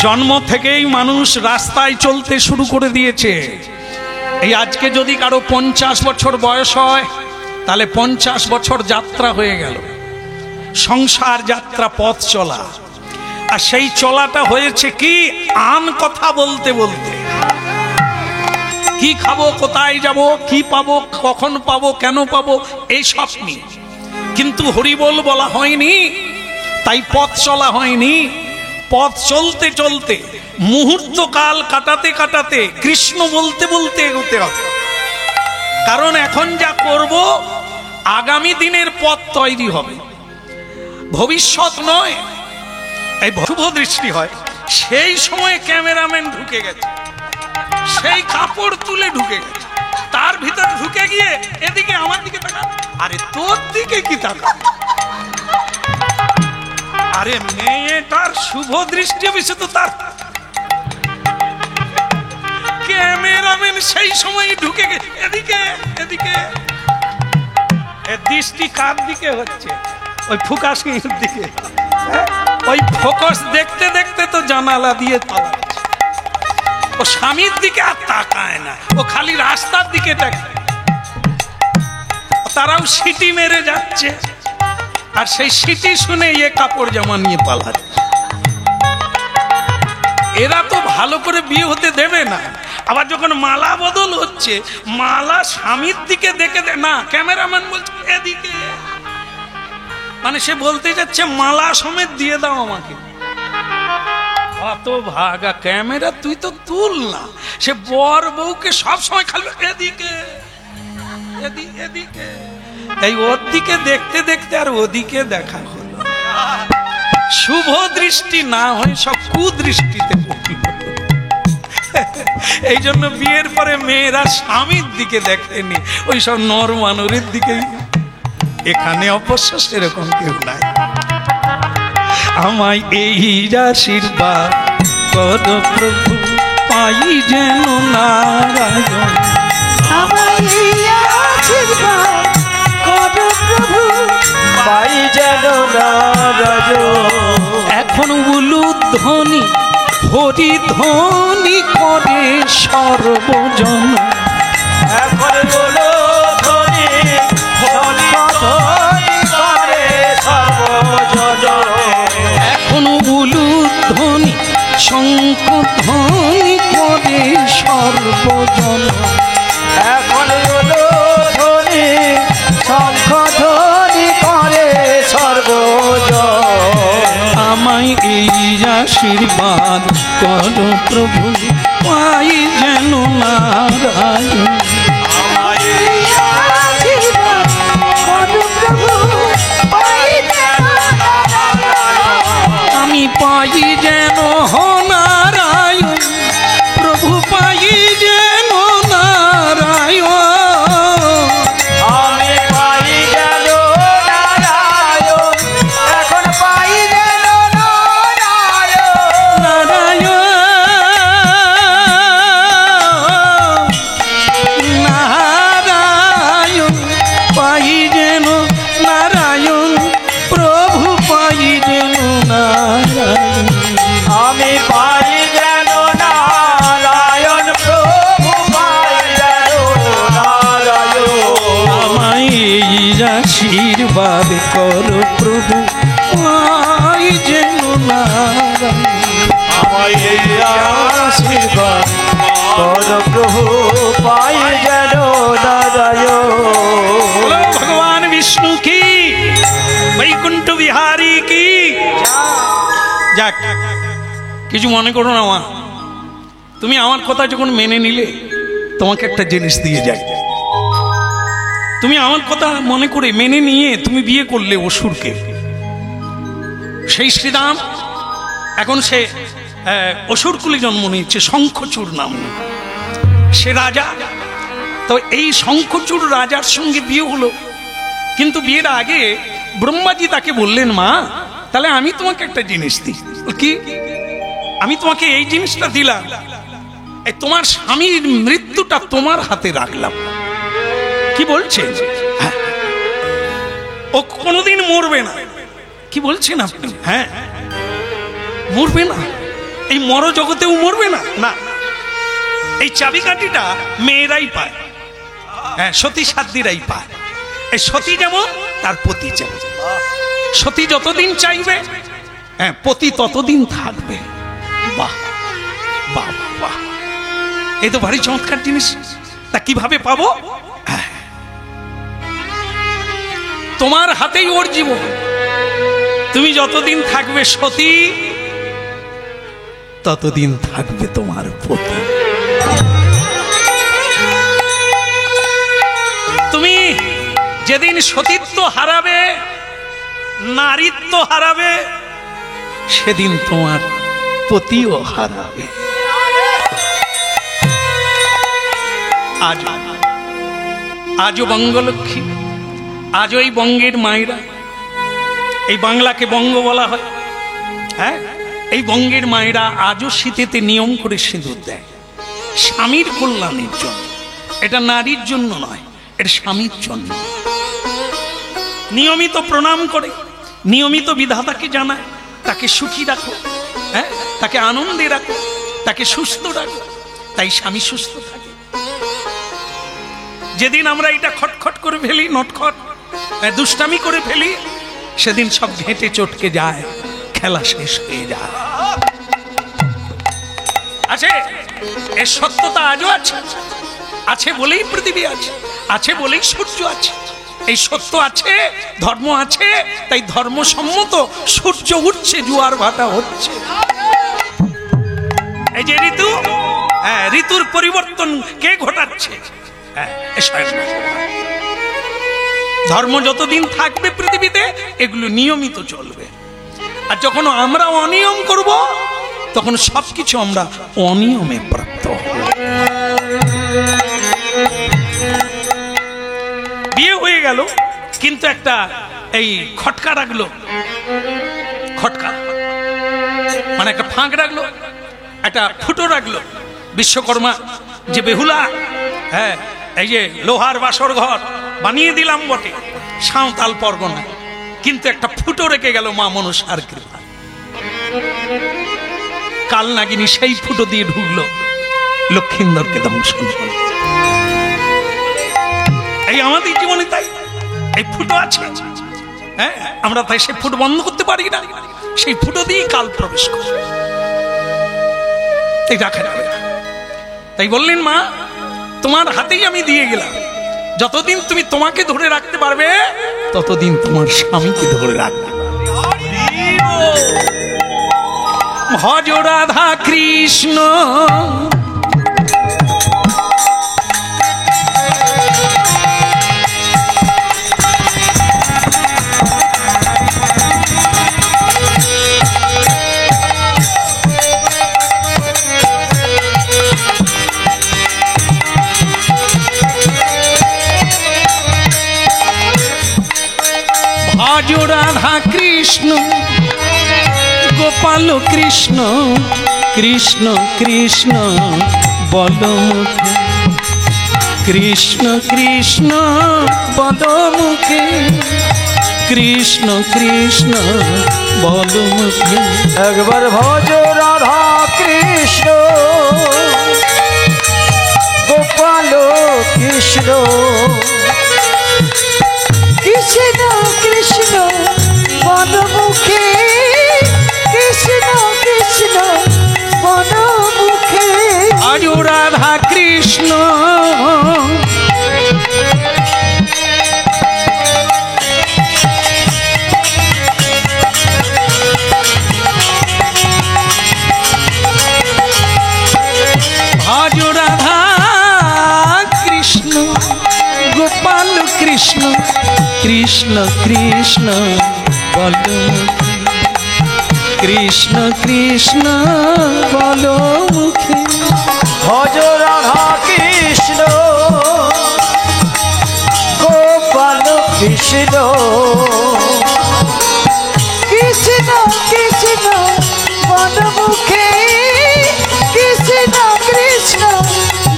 জন্ম থেকেই মানুষ রাস্তায় চলতে শুরু করে দিয়েছে। এই আজকে যদি কারো 50 বছর বয়স হয়, তাহলে 50 বছর যাত্রা হয়ে গেল। সংসার যাত্রা, পথ চলা। আর সেই চলাটা হয়েছে কি, আন কথা বলতে বলতে। কি খাবো, কোথায় যাব, কি পাবো, কখন পাবো, কেন পাবো, এই সব নিয়ে। কিন্তু হরিবোল বলা হয়নি, তাই পথ চলা হয়নি। পথ চলতে চলতে মুহূর্ত কাল কাটাতে কাটাতে কৃষ্ণ বলতে বলতে এগোতে হবে। কারণ এখন যা করব আগামী দিনের পথ তৈরি হবে, ভবিষ্যৎ নয়। এই শুভ দৃষ্টি হয় সেই সময় ক্যামেরাম্যান ঢুকে গেছে, সেই কাপড় তুলে ঢুকে গেছে, তার ভিতর ঢুকে গিয়ে এদিকে আমার দিকে তাকা, আরে তোর দিকে কি তাকা, আরে মেয়েটার শুভ দৃষ্টি বিষয় তো তার। ক্যামেরাম্যান সেই সময় ঢুকে গেছে এদিকে এদিকে, দৃষ্টি কার দিকে হচ্ছে? ওই ফুকাশির দিকে। ওই ফোকাস দেখতে দেখতে তো জানালা দিয়ে পালাচ্ছে, ও স্বামীর দিকে আর তাকায় না, ও খালি রাস্তার দিকে তাকায়। তারাও সিটি মেরে যাচ্ছে, আর সেই সিটি শুনে এ কাপড় জামা নিয়ে পালাচ্ছে। এরা তো ভালো করে বিয়ে হতে দেবে না। আবার যখন মালা বদল হচ্ছে, মালা স্বামীর দিকে দেখে না, ক্যামেরাম্যান বলছে এদিকে, মানে সে বলতে যাচ্ছে মালা সমেত দিয়ে দাও আমাকে। অত ভাগা ক্যামেরা, তুই তো তুল না। সে বর বউকে সব সময় খালি এদিকে এদিকে, এই ওর দিকে দেখতে দেখতে আর ওদিকে দেখা হলো। শুভ দৃষ্টি না হয় সব কুদৃষ্টিতে পড়ল। এই জন্য বিয়ের পরে মেয়েরা স্বামীর দিকে দেখেনি, ওই সব নর মানরের দিকে। এখানে অবশ্য সেরকম কেউ নাই। আমায় এই আশীর্বাদ কর প্রভু, পাই যেন নারায়ণ। আমায় এই আশীর্বাদ করো প্রভু, পাই যেন নারায়ণ। এখন উলুধ্বনি হরিধ্বনি করে সর্বজন, এখন বলো ধ্বনি ধ্বনি ধ্বনি করে সর্বজন। এখন উলুধ্বনি শঙ্খধ্বনি করে সর্বজন। এখন বলো ধ্বনি শঙ্খ ধ্বনি করে সর্বজন। আমায় এই আশীর্বাদ করো প্রভু, পাই যেন নারায়ণ। আমায় এই আশীর্বাদ করো প্রভু, পাই যেন নারায়ণ। আমি পাই যেন নারায়ণ, প্রভু পাই যেন নারায়ণ। আমি পাই যেন নারায়ণ, এখন পাই যেন নারায়ণ। নারায়ণ পাই যেন নারায়ণ, প্রভু পাই যেন নারায়ণ। আমি পাই যেন নারায়ণ, প্রভু পাই যেন নারায়ণ। আমায় এই আশীর্বাদ করো প্রভু, পাই যেন নারায়ণ। আমায় এই আশীর্বাদ কর প্রভু, পাই যেন নারায়ণ। बोलो भगवान विष्णु की, वैकुंठ बिहारी की। যাক, কিছু মনে করো না মা, তুমি আমার কথা যখন মেনে নিলে, তোমাকে একটা জিনিস দিয়ে যাই। তুমি আমার কথা মনে করে মেনে নিয়ে তুমি বিয়ে করলে অসুরকে। সেই শ্রীরাম এখন সে অসুর কুলে জন্ম নিয়েছে, শঙ্খচূড় নাম। সে রাজা, তো এই শঙ্খচূড় রাজার সঙ্গে বিয়ে হলো। কিন্তু বিয়ের আগে ব্রহ্মাজি তাকে বললেন, মা তাহলে আমি তোমাকে একটা জিনিস দিই। কি? আমি তোমাকে এই জিনিসটা দিলাম, এই তোমার স্বামীর মৃত্যুটা তোমার হাতে রাখলাম। কি বলছে? হ্যাঁ, ও কোনোদিন মরবে না। কি বলছেন আপনি? হ্যাঁ, মরবে না, এই মর জগতেও মরবে না। না, এই চাবিকাঠিটা মেয়েরাই পায়, হ্যাঁ, সতী সাধ্বীরাই পায়। এই সতী যেমন তার পতি যেমন, সতী যতদিন চাইবে, হ্যাঁ, পতি ততদিন থাকবে। বাহ বাহ বাহ, এই তো ভারী চমৎকার জিনিস। তা কিভাবে পাবো? হ্যাঁ, তোমার হাতেই ওর জীবন। তুমি যতদিন থাকবে সতী, ততদিন থাকবে তোমার পতি। তুমি যেদিন সতীত্ব হারাবে, নারীত্ব হারাবে, সেদিন তোমার পতিও হারাবে। আজও বঙ্গলক্ষ্মী, আজও এই বঙ্গের মায়েরা, এই বাংলাকে বঙ্গ বলা হয়, হ্যাঁ, এই বঙ্গের মায়েরা আজও শীতেতে নিয়ম করে সিঁদুর দেয় স্বামীর কল্যাণের জন্য। এটা নারীর জন্য নয়, এটা স্বামীর জন্য। নিয়মিত প্রণাম করে, নিয়মিত বিধাতাকে জানায় তাকে সুখী রাখো, হ্যাঁ, তাকে আনন্দে রাখো, তাকে সুস্থ রাখো, তাই স্বামী সুস্থ থাকে। যেদিন আমরা এটা খটখট করে ফেলি, নটখট দুষ্টামি করে ফেলি, সেদিন সব ঘেঁটে চটকে যায়, খেলা শেষ হয়ে যায়। আছে এর সত্যতা আজও আছে, আছে বলেই পৃথিবী আছে, আছে বলেই সূর্য আছে। এই সত্য আছে, ধর্ম আছে, তাই ধর্মসম্মত সূর্য উঠছে, জোয়ার ভাটা হচ্ছে। এই যে ঋতু, ঋতুর পরিবর্তন কে ঘটাচ্ছে? ধর্ম যতদিন থাকবে পৃথিবীতে এগুলো নিয়মিত চলবে। আর যখন আমরা অনিয়ম করব, তখন সবকিছু আমরা অনিয়মে প্রাপ্ত হব। বিয়ে হয়ে গেল, কিন্তু একটা এই খটকা রাখলো, খটকা মানে একটা ফাঁক রাখলো, একটা ফুটো রাখলো। বিশ্বকর্মা যে বেহুলা, হ্যাঁ, এই যে লোহার বাসর ঘর বানিয়ে দিলাম বটে সাঁওতাল পরগনায়, কিন্তু একটা ফুটো রেখে গেল মা মনসার কৃপা। কাল নাগিনী সেই ফুটো দিয়ে ঢুকলো লক্ষিন্দরকে দংশন। এই আমাদের জীবনে তাই এই ফুটো আছে, হ্যাঁ, আমরা তাই সেই ফুটো বন্ধ করতে পারি না, সেই ফুটো দিয়ে কাল প্রবেশ করে এই রাখা যাবে না। তাই বললেন মা, তোমার হাতেই আমি দিয়ে গেলাম, যতদিন তুমি তোমাকে ধরে রাখতে পারবে ততদিন তোমার স্বামীকে ধরে রাখতে পারবে। ভজ রাধা কৃষ্ণ, ভজ রাধা কৃষ্ণ, গোপাল কৃষ্ণ, কৃষ্ণ কৃষ্ণ বল মুখে, কৃষ্ণ কৃষ্ণ বল মুখে, কৃষ্ণ কৃষ্ণ বল মুখে। একবার ভজ রাধা কৃষ্ণ, গোপাল কৃষ্ণ, কৃষ্ণ কৃষ্ণ বল মুখে, কৃষ্ণ কৃষ্ণ বল মুখে। আজ রাধা কৃষ্ণ, আজ রাধা কৃষ্ণ, গোপাল কৃষ্ণ, কৃষ্ণ কৃষ্ণ বল মুখে, কৃষ্ণ কৃষ্ণ বল মুখে। ভজ রাধা কৃষ্ণ, গোপাল কৃষ্ণ, কৃষ্ণ কৃষ্ণ বল মুখে, কৃষ্ণ কৃষ্ণ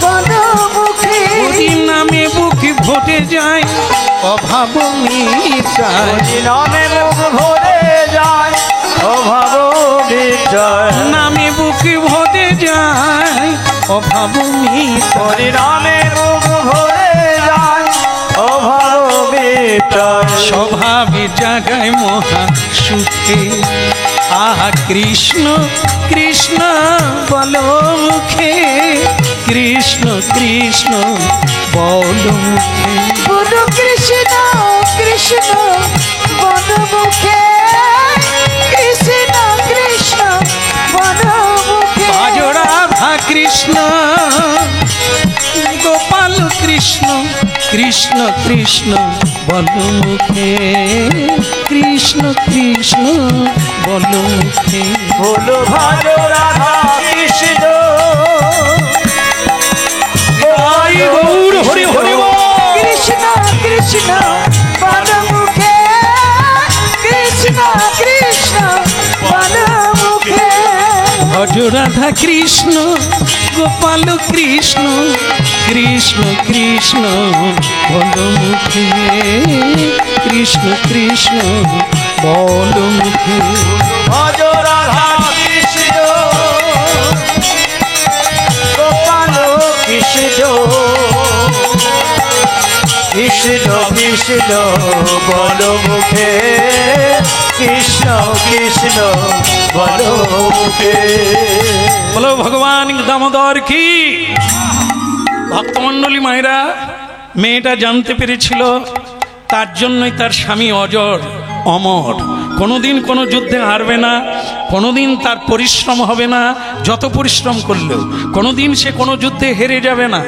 বল মুখে। ওই নামে বুক ভরে যায় অভাব মিটায়, নামে মুখ ভরে যায় অভাব মিটায়, নামে বুক ভরে যায় অভাব মিটায়, নামে মুখ ভরে যায় অভাব মিটায়। স্বভাবে জাগায় মহা সুখে, আহা কৃষ্ণ কৃষ্ণ বল মুখে, কৃষ্ণ কৃষ্ণ বল মুখে। বলো কৃষ্ণ কৃষ্ণ বল মুখে, কৃষ্ণ কৃষ্ণ বল মুখে। কৃষ্ণ কৃষ্ণ বলো মুখে, কৃষ্ণ কৃষ্ণ বলো মুখে। বলো ভজ রাধা কৃষ্ণ, জয় গৌর হরি হরি বল। কৃষ্ণ কৃষ্ণ বলো মুখে, কৃষ্ণ কৃষ্ণ বলো মুখে। ভজ রাধা কৃষ্ণ গোপাল কৃষ্ণ, কৃষ্ণ কৃষ্ণ বলো মুখে, কৃষ্ণ কৃষ্ণ বলো মুখে। ভজ রাধা কৃষ্ণ গোপাল কৃষ্ণ, কৃষ্ণ কৃষ্ণ বলো মুখে, কৃষ্ণ কৃষ্ণ বলো মুখে। বলো ভগবান দামোদর কি। ভক্তমণ্ডলী মায়েরা, মেয়েটা জানতে পেরেছিল তার জন্যই তার স্বামী অজর অমর, কোনোদিন কোনো যুদ্ধে হারবে না, কোনোদিন তার পরিশ্রম হবে না, যত পরিশ্রম করলেও কোনোদিন সে কোনো যুদ্ধে হেরে যাবে না।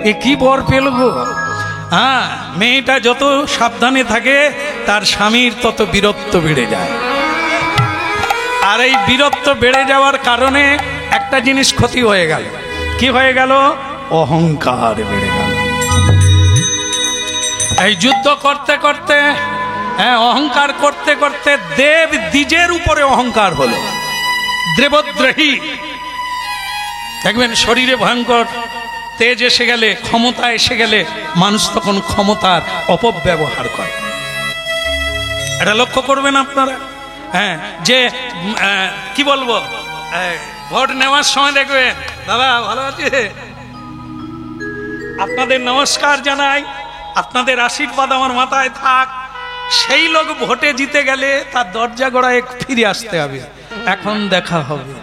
এ কি বর পেল গো। হ্যাঁ, মেয়েটা যত সাবধানে থাকে তার স্বামীর তত বীরত্ব বেড়ে যায়। আর এই বীরত্ব বেড়ে যাওয়ার কারণে একটা জিনিস ক্ষতি হয়ে গেল। কি হয়ে গেল? অহংকার বেড়ে গেল। এই যুদ্ধ করতে করতে, হ্যাঁ, অহংকার করতে করতে দেব দ্বিজের উপরে অহংকার হলো। দেবদ্রোহী, দেখবেন শরীরে ভয়ঙ্কর তেজ এসে গেলে, ক্ষমতা এসে গেলে মানুষ তখন ক্ষমতার অপব্যবহার করে। এটা লক্ষ্য করবেন আপনারা। হ্যাঁ, যে কি বলবো, ভোট নেওয়ার সময় দেখবেন, দাদা ভালো আছে, আপনাদের নমস্কার জানাই, আপনাদের আশীর্বাদ আমার মাথায় থাক। সেই লোক ভোটে জিতে গেলে তার দরজা গোড়ায় ফিরে আসতে হবে, এখন দেখা হবে,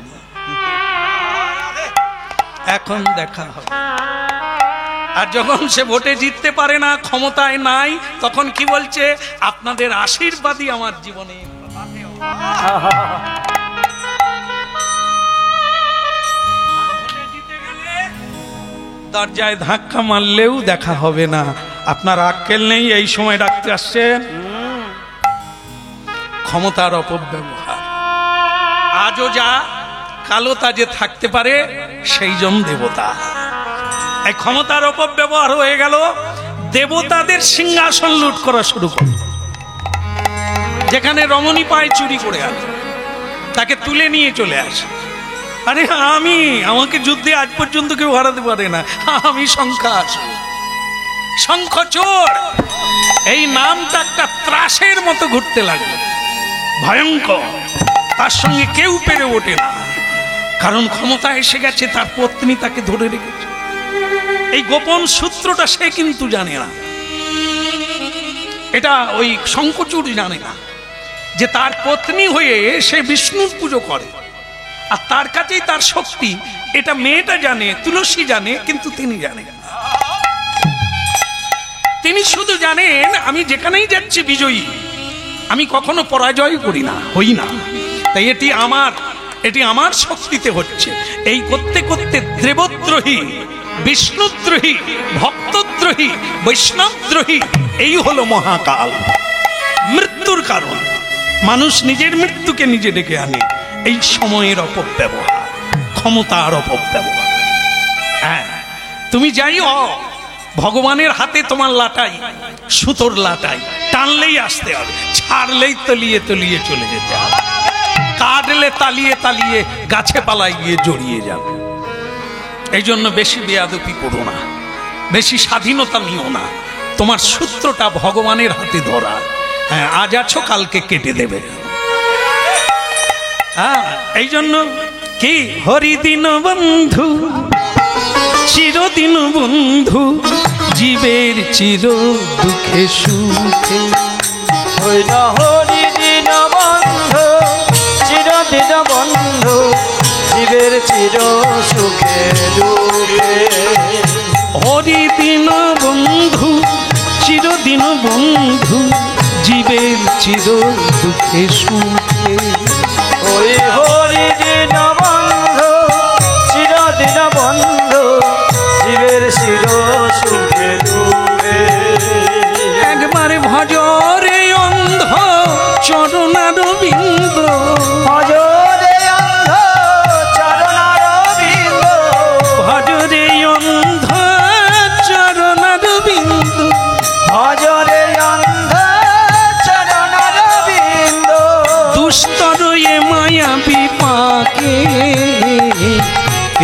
এখন দেখা হবে। আর যখন সে ভোটে জিততে পারে না, ক্ষমতায় নাই, তখন কি বলছে? আপনাদের আশীর্বাদই আমার জীবনে। দরজায় ধাক্কা মারলেও দেখা হবে না। আপনার আক্কেল নেই, এই সময় ডাকতে আসছেন। ক্ষমতার অপব্যবহার। আজও যা কালো তা যে থাকতে পারে সেই জন দেবতা। এই ক্ষমতার অপব্যবহার হয়ে গেল, দেবতাদের সিংহাসন লুট করা শুরু করল। যেখানে রমণী পায় চুরি করে আসে, তাকে তুলে নিয়ে চলে আসে। আরে আমাকে যুদ্ধে আজ পর্যন্ত কেউ হারাতে পারে না, আমি শঙ্খচোর। এই নামটা একটা ত্রাসের মতো ঘুরতে লাগলো, ভয়ঙ্কর। তার সঙ্গে কেউ পেরে ওঠে না, কারণ ক্ষমতা এসে গেছে, তার পত্নী তাকে ধরে রেখেছে। এই গোপন সূত্রটা সে কিন্তু জানে না, এটা ওই শঙ্খচূড় জানে না যে তার পত্নী হয়ে সে বিষ্ণুর পুজো করে, আর তার কাছেই তার শক্তি। এটা মেয়েটা জানে, তুলসী জানে, কিন্তু তিনি জানেন না। তিনি শুধু জানেন আমি যেখানেই যাচ্ছি বিজয়ী, আমি কখনো পরাজয় করি না, হই না। তাই এটি আমার শক্তিতে হচ্ছে। এই করতে করতে দেবদ্রোহী, বিষ্ণুদ্রোহী, ভক্তদ্রোহী, বৈষ্ণবদ্রোহী, এই হলো মহাকাল। মৃত্যুর কারণ। মানুষ নিজের মৃত্যুকে নিজে ডেকে আনে। এই সময়ের অপব্যবহার, ক্ষমতার অপব্যবহার। হ্যাঁ, তুমি যাই ভগবানের হাতে তোমার লাটাই, সুতোর লাটাই, টানলেই আসতে হবে, ছাড়লেই তলিয়ে তলিয়ে চলে যেতে হবে, কাটলে তালিয়ে তালিয়ে গাছে পালায় গিয়ে জড়িয়ে যাবে। এই জন্য বেশি বেয়াদপি করো না, বেশি স্বাধীনতা নিও না। তোমার সূত্রটা ভগবানের হাতে ধরা। হ্যাঁ, আজ আছো কালকে কেটে দেবে। এই জন্য কি হরিদিন বন্ধু, চিরদিন বন্ধু, জীবের চির দুঃখে সুখে। হরিদিন বন্ধু, চিরদিন বন্ধু, জীবের চির সুখে দুঃখে। হরিদিন বন্ধু, চিরদিন বন্ধু, জীবের চির দুঃখে সুখে। ওই হরিদিন বন্ধু, চিরদিন বন্ধু, জীবের চির সুখে দুঃখে।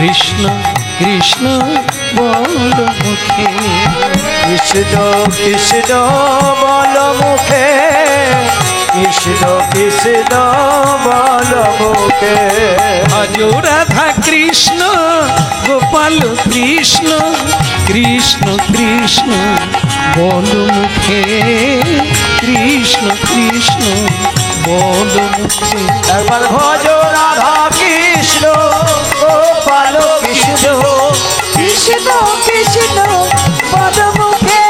কৃষ্ণ কৃষ্ণ বল মুখে, কৃষ্ণ কৃষ্ণ বল মুখে, কৃষ্ণ কৃষ্ণ বল মুখে। ভজ রাধা কৃষ্ণ গোপাল কৃষ্ণ কৃষ্ণ কৃষ্ণ বল মুখে, কৃষ্ণ কৃষ্ণ বল মুখে। একবার ভজ রাধা কৃষ্ণ গোপাল কৃষ্ণ, কৃষ্ণ কৃষ্ণ বল মুখে,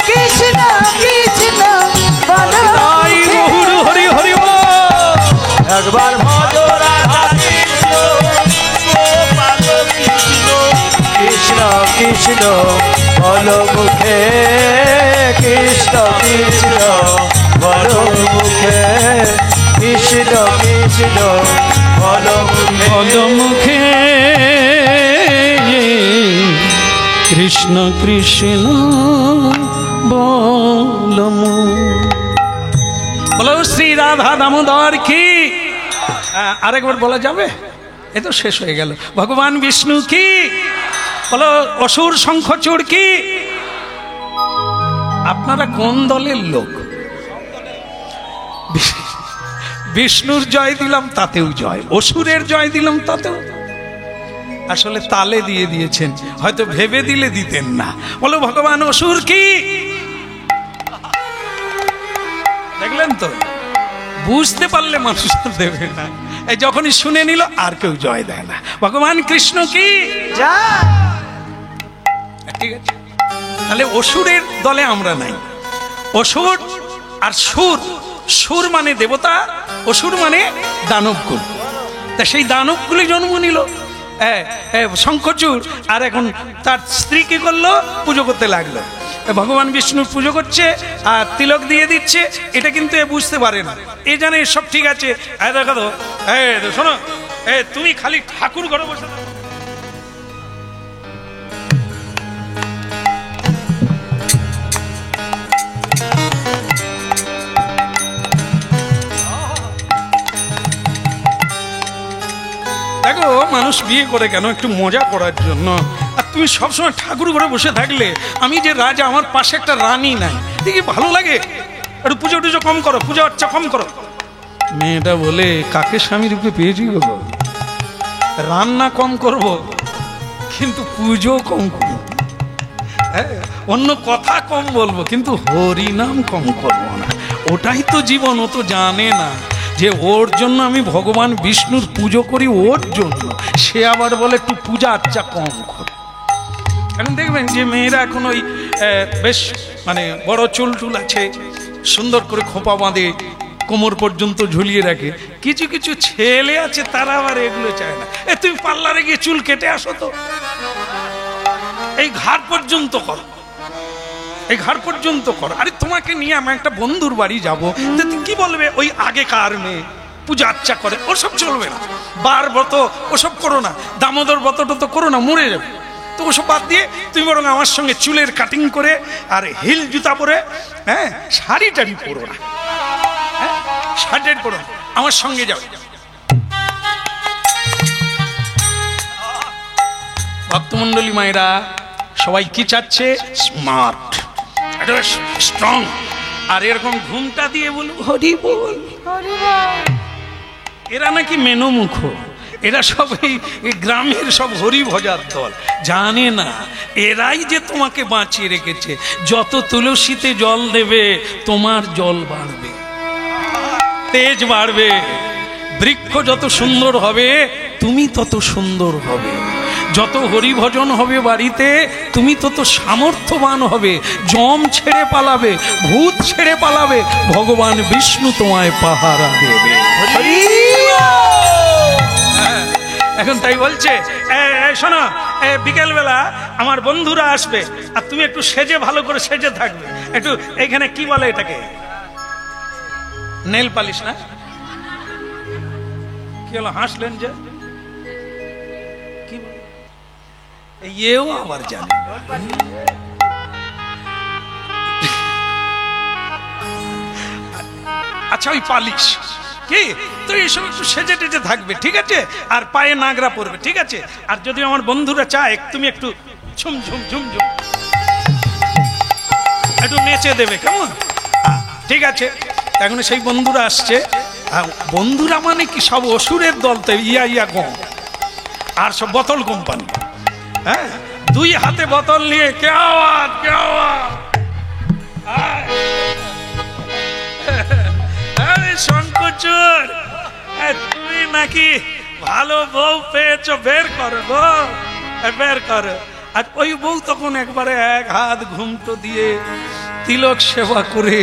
কৃষ্ণ কৃষ্ণ বল তাই মুখে। গৌর হরি হরি বল। একবার ভজ রাধা কৃষ্ণ গোপাল কৃষ্ণ, কৃষ্ণ কৃষ্ণ বল মুখে, কৃষ্ণ কৃষ্ণ বল মুখে, কৃষ্ণ কৃষ্ণ বল বল মুখে, কৃষ্ণ কৃষ্ণ বল বলো শ্রী রাধা দামোদর কি। আরেকবার বলা যাবে? এ তো শেষ হয়ে গেল। ভগবান বিষ্ণু কি বলো, অসুর শঙ্খচূড় কি। আপনারা কোন দলের লোক? বিষ্ণুর জয় দিলাম তাতেও জয়, অসুরের জয় দিলাম তাতেও। আসলে তালে দিয়ে দিয়েছেন, হয়তো ভেবে দিলে দিতেন না। বলো ভগবান অসুর কি। দেখলেন তো, বুঝতে পারলে মানুষ দেবে না, এই যখনই শুনে নিল আর কেউ জয় দেয় না। ভগবান কৃষ্ণ কি। ঠিক আছে, তাহলে অসুরের দলে আমরা নাই। অসুর আর সুর, সুর মানে দেবতা, অসুর মানে দানবকুল। তা সেই দানবকুলে জন্ম নিল শঙ্খচূড়, আর এখন তার স্ত্রী কি করলো, পুজো করতে লাগলো। ভগবান বিষ্ণুর পুজো করছে আর তিলক দিয়ে দিচ্ছে, এটা কিন্তু এ বুঝতে পারে না। এ জানে সব ঠিক আছে। দেখো তো, শোনো, তুমি খালি ঠাকুর ঘরে বসে থাকো। দেখো, মানুষ বিয়ে করে কেন? একটু মজা করার জন্য। আর তুমি সবসময় ঠাকুর ঘরে বসে থাকলে, আমি যে রাজা, আমার পাশে একটা রানী নাই, দেখি ভালো লাগে? একটু পুজো টুজো কম করো, পুজো আচ্ছা কম করো। মেয়েটা বলে, কাকে স্বামী রূপে পেয়েছি গো, রান্না কম করব কিন্তু পুজো কম করবো, অন্য কথা কম বলবো কিন্তু হরিনাম কম করবো না। ওটাই তো জীবন। ও তো জানে না যে ওর জন্য আমি ভগবান বিষ্ণুর পুজো করি, ওর জন্য। সে আবার বলে একটু পূজা আচ্ছা কম কর। এখন দেখবেন যে মেয়েরা এখন ওই বেশ মানে বড় চুল টুল আছে, সুন্দর করে খোপা বাঁধে, কোমর পর্যন্ত ঝুলিয়ে রাখে। কিছু কিছু ছেলে আছে তারা আবার এগুলো চায় না। তুমি পার্লারে গিয়ে চুল কেটে আসো তো, এই ঘাড় পর্যন্ত করো, এই ঘাড় পর্যন্ত করো। আরে তোমাকে নিয়ে আমি একটা বন্ধুর বাড়ি যাবো, কি বলবে, ওই আগেকার মেয়ে পূজা আচ্ছা করে, ওসব চলবে না। বার ব্রত ওসব করো না, দামোদর ব্রতটা তো করো না, মরে যাবে। তো ওসব বাদ দিয়ে তুমি বরং আমার সঙ্গে চুলের কাটিং করে আর হিল জুতা পরে, শাড়ি টাড়ি পরো না, শাড়ি টাড়ি পরো, আমার সঙ্গে যাও। ভক্তমন্ডলী মায়েরা সবাই কি চাচ্ছে? Smart, strong. আর এরকম ঘুমটা দিয়ে বলবো হরি বল। এরা নাকি মেনমুখ, এরা সব এই গ্রামের সব হরি ভজার দল। জানে না এরাই যে তোমাকে বাঁচিয়ে রেখেছে। যত তুলসীতে জল দেবে তোমার জল বাড়বে, তেজ বাড়বে। বৃক্ষ যত সুন্দর হবে তুমি তত সুন্দর হবে। যত হরিভজন হবে বাড়িতে তুমি তত সামর্থ্যবান হবে। যম ছেড়ে পালাবে, ভূত ছেড়ে পালাবে, ভগবান বিষ্ণু তোমায় পাহারা দেবে। এখন তাই বলছে, শোনো, বিকেল বেলা আমার বন্ধুরা আসবে, আর তুমি একটু সেজে, ভালো করে সেজে থাকবে। একটু এখানে কি বলে এটাকে, নেল পালিশ না? কি হলো, হাসলেন যে? কি এও আবার জানে। আচ্ছা, ওই পালিশ কি তো এইসব একটু সেজে টেজে থাকবে, ঠিক আছে? আর পায়ে নাগরা পরবে, ঠিক আছে? আর যদি আমার বন্ধুরা চায় তুমি একটু ঝুম ঝুম ঝুম ঝুম একটু নেচে দেবে, কেমন? ঠিক আছে। এখন সেই বন্ধুরা আসছে। বন্ধুরা মানে কি সব অসুরের দল, তো ইয়া গম আর সব বোতল কোম্পানি। হ্যাঁ, দুই হাতে বোতল নিয়ে কে আওয়াজ কে আওয়াজ। আরে শঙ্করচুর, তুমি নাকি ভালো বউ পেয়েছো, বের করো গো, বের করো। আর ওই বউ তখন একবারে এক হাত ঘুমটো দিয়ে তিলক সেবা করে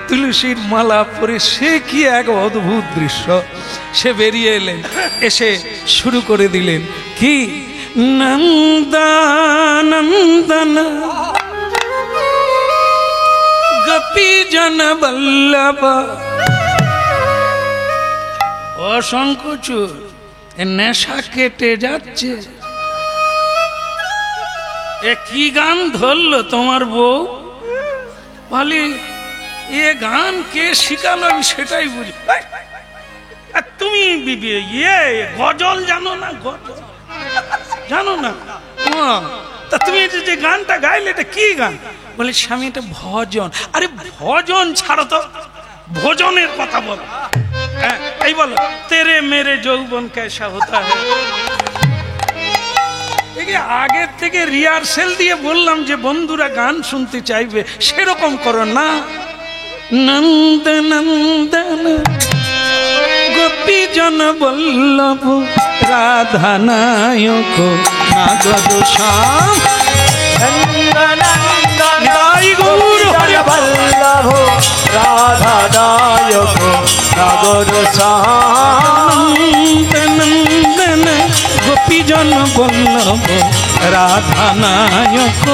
তুলসীর মালা পরে, সে কি এক অদ্ভুত দৃশ্য। সে বেরিয়ে এলেন, এসে শুরু করে দিলেন কি নন্দনন্দন গোপী জন বল্লভ। অসংকোচুর নেশা কেটে যাচ্ছে। এ কি গান ধরলো তোমার বউ? বলি এ গান কে শিখালো, আমি সেটাই বুঝি। তুমি ইয়ে গজল জানো না? গজল জানো না? তা তুমি যে গানটা গাইলে এটা কি গান? বলে স্বামী এটা ভজন। আরে ভজন ছাড়ো তো, ভোজনের কথা বলো। হ্যাঁ, এই বলো তেরে মেরে যৌবন কেসা হতা হ্যায়। আগের থেকে রিহার্সেল দিয়ে বললাম যে বন্ধুরা গান শুনতে চাইবে, সেরকম করো না। নন্দ নন্দন গোপী জন বল্লভ রাধা নায়ক নাগদ শ্যাম। বল্লভ রাধা নায়ক নাগর নন্দন গোপী জন বল্লভ রাধা নায়ক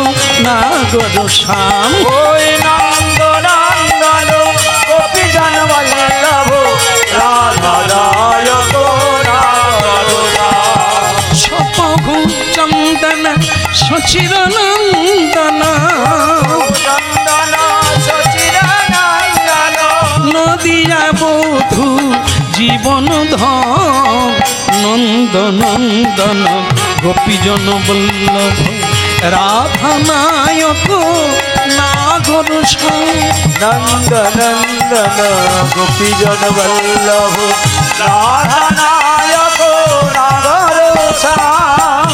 নাগর শ্যাম। ওই নন্দ নন্দন গোপী জন বল্লভ রাধা নায়ক নাগর সপহু চন্দন সচির নন্দন নদিয়া বধূ জীবন ধন। নন্দ নন্দন গোপী জন বল্লভ রাধা নায়ক নাগর শ্যাম। নন্দ নন্দন গোপী জন বল্লভ রাধা নায়ক নাগর শ্যাম।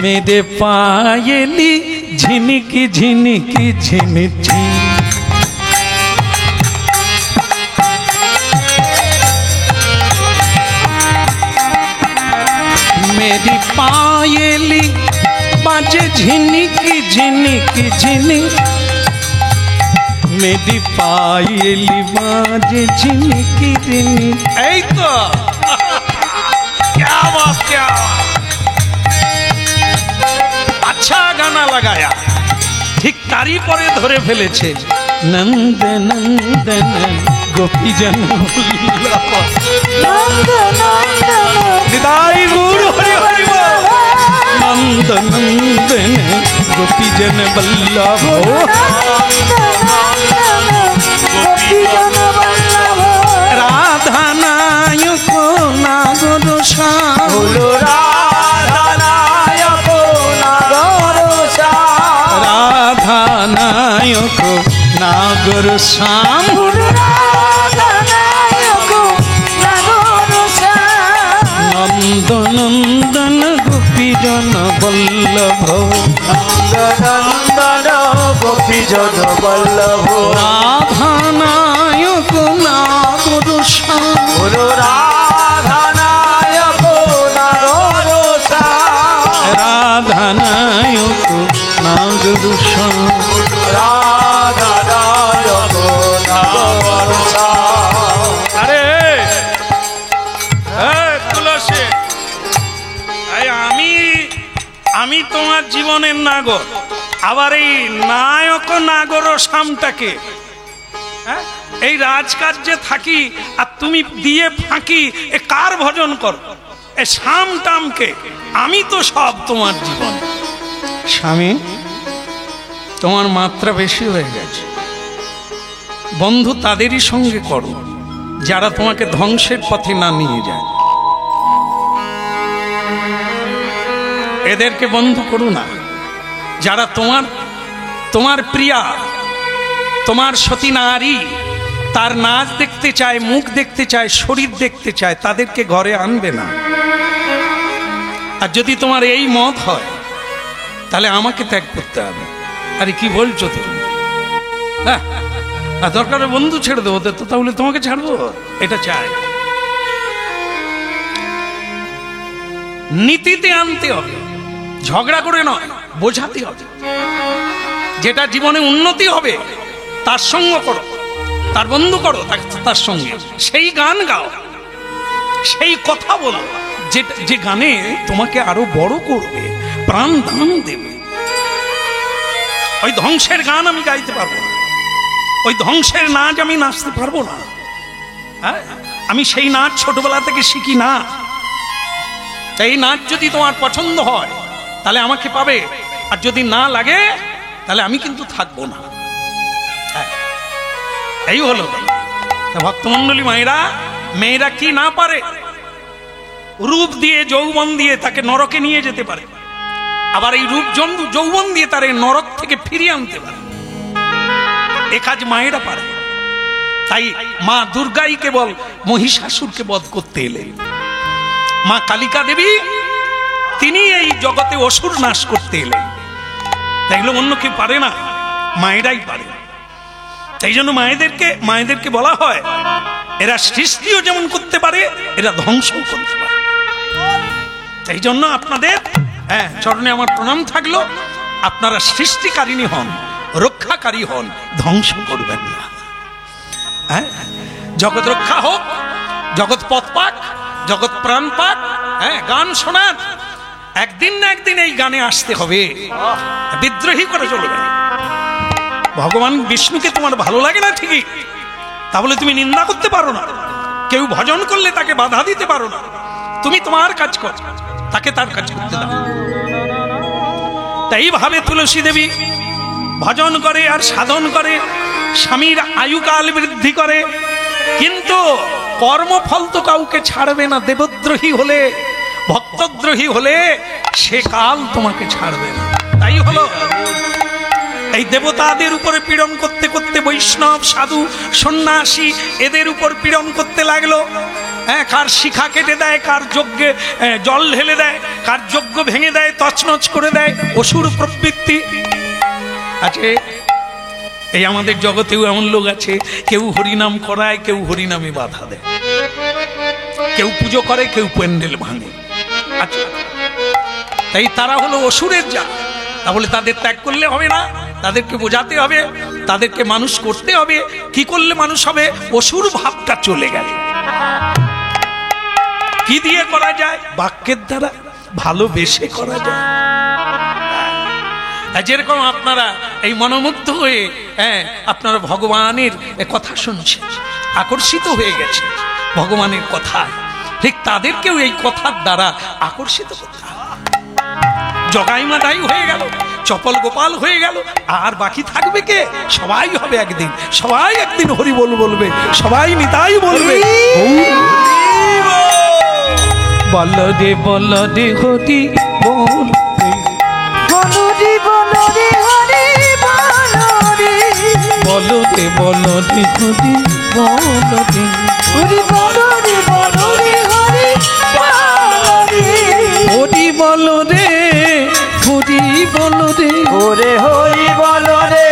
মেরে পায়েলি ঝিনিকি ঝিনিকি ঝিনিঝি। मेरी पायली बाजे झिनिकी झिनिकी झिनी। मेरी पायली बाजे झिनिकी झिनी। ऐ तो क्या बात, क्या अच्छा गाना लगाया। ठीक तारी परे धरे फेलेছে। नंद नंदन गोपी जन हृदय गुरु हरि हरि बोल। नंद नंदन गोपी जन बल्लभ राधा नायक नागर श्याम। राधा नायक नागर श्याम। राधा नायक नागर श्याम। नंद नंदन गोपी जन बल्लभ नंदन गोपी जन बल्लभ राधा नायक नागर श्याम। राधा नायक नागर श्याम। राधा नायक नागर श्याम। राधा नायक नागर श्याम। अरे তুলসী, আমি তোমার জীবনের নাগর, আবার এই নায়ক নাগর শ্যামটাকে এই রাজকার্যে থাকি আর তুমি দিয়ে ফাঁকি, এ কার ভজন কর? এ শ্যাম টামকে, আমি তো সব তোমার জীবন। স্বামী, তোমার মাত্রা বেশি হয়ে গেছে। বন্ধু তাদেরই সঙ্গে করো, যারা তোমাকে ধ্বংসের পথে না নিয়ে যায়, এদেরকে বন্ধ করো না। যারা তোমার প্রিয়া, তোমার সতী নারী, তার নাচ দেখতে চায়, মুখ দেখতে চায়, শরীর দেখতে চায়, তাদেরকে ঘরে আনবে না। আর যদি তোমার এই মত হয় তাহলে আমাকে ত্যাগ করতে হবে। আরে কি বলছো তুমি? হ্যাঁ, আর দরকার বন্ধু ছেড়ে দেবো তো, তাহলে তোমাকে ছাড়বো? এটা চাই। নীতিতে আনতে হবে, ঝগড়া করে নয়, বোঝাতে হবে। যেটা জীবনে উন্নতি হবে তার সঙ্গ করো, তার বন্ধু করো, তার সঙ্গে সেই গান গাও, সেই কথা বলো যে গানে তোমাকে আরো বড় করবে, প্রাণ দান দেবে। ওই ধ্বংসের গান আমি গাইতে পারবো না, ওই ধ্বংসের নাচ আমি নাচতে পারবো না। হ্যাঁ, আমি সেই নাচ ছোটবেলা থেকে শিখি না। এই নাচ যদি তোমার পছন্দ হয় তাহলে আমাকে পাবে, আর যদি না লাগে তাহলে আমি কিন্তু থাকবো না। এই হলো ভক্তমন্ডলী মায়েরা। মেয়েরা কি না পারে? রূপ দিয়ে, যৌবন দিয়ে তাকে নরকে নিয়ে যেতে পারে, আবার এই রূপ যৌবন দিয়ে তার নরক থেকে ফিরিয়ে আনতে পারে। এ কাজ মায়েরা পারে। তাই মা দুর্গাই কেবল মহিষাসুরকে বধ করতে এলেন। মা কালিকা দেবী তিনি এই জগতে অসুর নাশ করতে এলেন। তাইগুলো অন্য কেউ পারে না, মায়েরাই পারে। তাই জন্য মায়েদেরকে বলা হয় এরা সৃষ্টিও যেমন করতে পারে, এরা ধ্বংসও করতে পারে। তাই জন্য আপনাদের চরণে আমার প্রণাম থাকলো। আপনারা সৃষ্টিকারিণী হন, রক্ষাকারী হন, ধ্বংস করবেন না। জগৎ রক্ষা হোক, জগৎ পথ পাক, জগৎ প্রাণ পাক। গান শোনান, একদিন না একদিন এই গানে আসতে হবে। বিদ্রোহী করে চলবে। ভগবান বিষ্ণুকে তোমার ভালো লাগে না ঠিকই, তাহলে তুমি নিন্দা করতে পারো না। কেউ ভজন করলে তাকে বাধা দিতে পারো না। তুমি তোমার কাজ কর, তাকে তার কাজ করতে দাও। তাই ভাবে তুলসী দেবী ভজন করে আর সাধন করে, স্বামীর আয়ুকাল বৃদ্ধি করে, কিন্তু কর্মফল তো কাউকে ছাড়বে না। দেবদ্রোহী হলে, ভক্তদ্রোহী হলে সে কাল তোমাকে ছাড়বে না। তাই হলো এই দেবতাদের উপরে পীড়ন করতে করতে বৈষ্ণব, সাধু, সন্ন্যাসী এদের উপর পীড়ন করতে লাগলো। কার শিখা কেটে দেয়, কার যজ্ঞে জল ঢেলে দেয়, কার যজ্ঞ ভেঙে দেয়, তছনছ করে দেয়। অসুর প্রবৃত্তি আছে। এই আমাদের জগতেও এমন লোক আছে, কেউ হরিনাম করায়, কেউ হরিনামে বাধা দেয়, কেউ পুজো করে, কেউ প্যান্ডেল ভাঙে। আচ্ছা, তাই তারা হলো অসুরের জাত। তাহলে তাদের ত্যাগ করলে হবে না, তাদেরকে বোঝাতে হবে, তাদেরকে মানুষ করতে হবে। কি করলে মানুষ হবে? অসুর ভাবটা চলে গেলে কি দিয়ে করা যায়? বাক্যের দ্বারা, ভালোবেসে করা যায়। যেরকম আপনারা এই মনোমুগ্ধ হয়ে আপনারা ভগবানের কথা শুনছেন, আকর্ষিত হয়ে গেছে ভগবানের কথা, ঠিক তাদেরকেও এই কথার দ্বারা আকর্ষিত করতে হবে। জগাইমাদাই হয়ে গেল, চপল গোপাল হয়ে গেল, আর বাকি থাকবে কে? সবাই হবে একদিন, সবাই একদিন হরি বল বলবে, সবাই নিতাই বলবে। বল রে বল রে হরি বল, বলরে বলরে হরি বলরে, বলরে বলরে হরি বলরে, হরি বলরে বলরে হরি বলরে, হরি বলরে, হরি বলরে, ওরে হরি বলরে,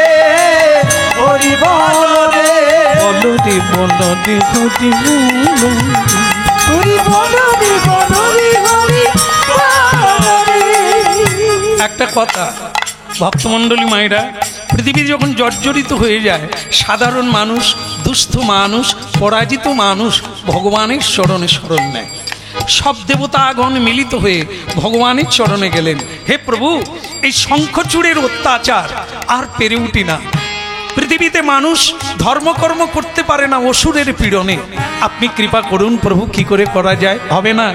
হরি বলরে, বলরে বলরে হরি বলরে, হরি বলরে বলরে হরি বলরে। একটা কথা ভক্তমণ্ডলী মায়েরা, পৃথিবী যখন জর্জরিত হয়ে যায়, সাধারণ মানুষ, দুস্থ মানুষ, পরাজিত মানুষ ভগবানের চরণে শরণ নেয়। সব দেবতাগণ মিলিত হয়ে ভগবানের চরণে গেলেন। হে প্রভু, এই শঙ্খচূড়ের অত্যাচার আর পেরে উঠি না। পৃথিবীতে মানুষ ধর্মকর্ম করতে পারে না অসুরের পীড়নে। আপনি কৃপা করুন প্রভু, কি করে করা যায়? হবে না।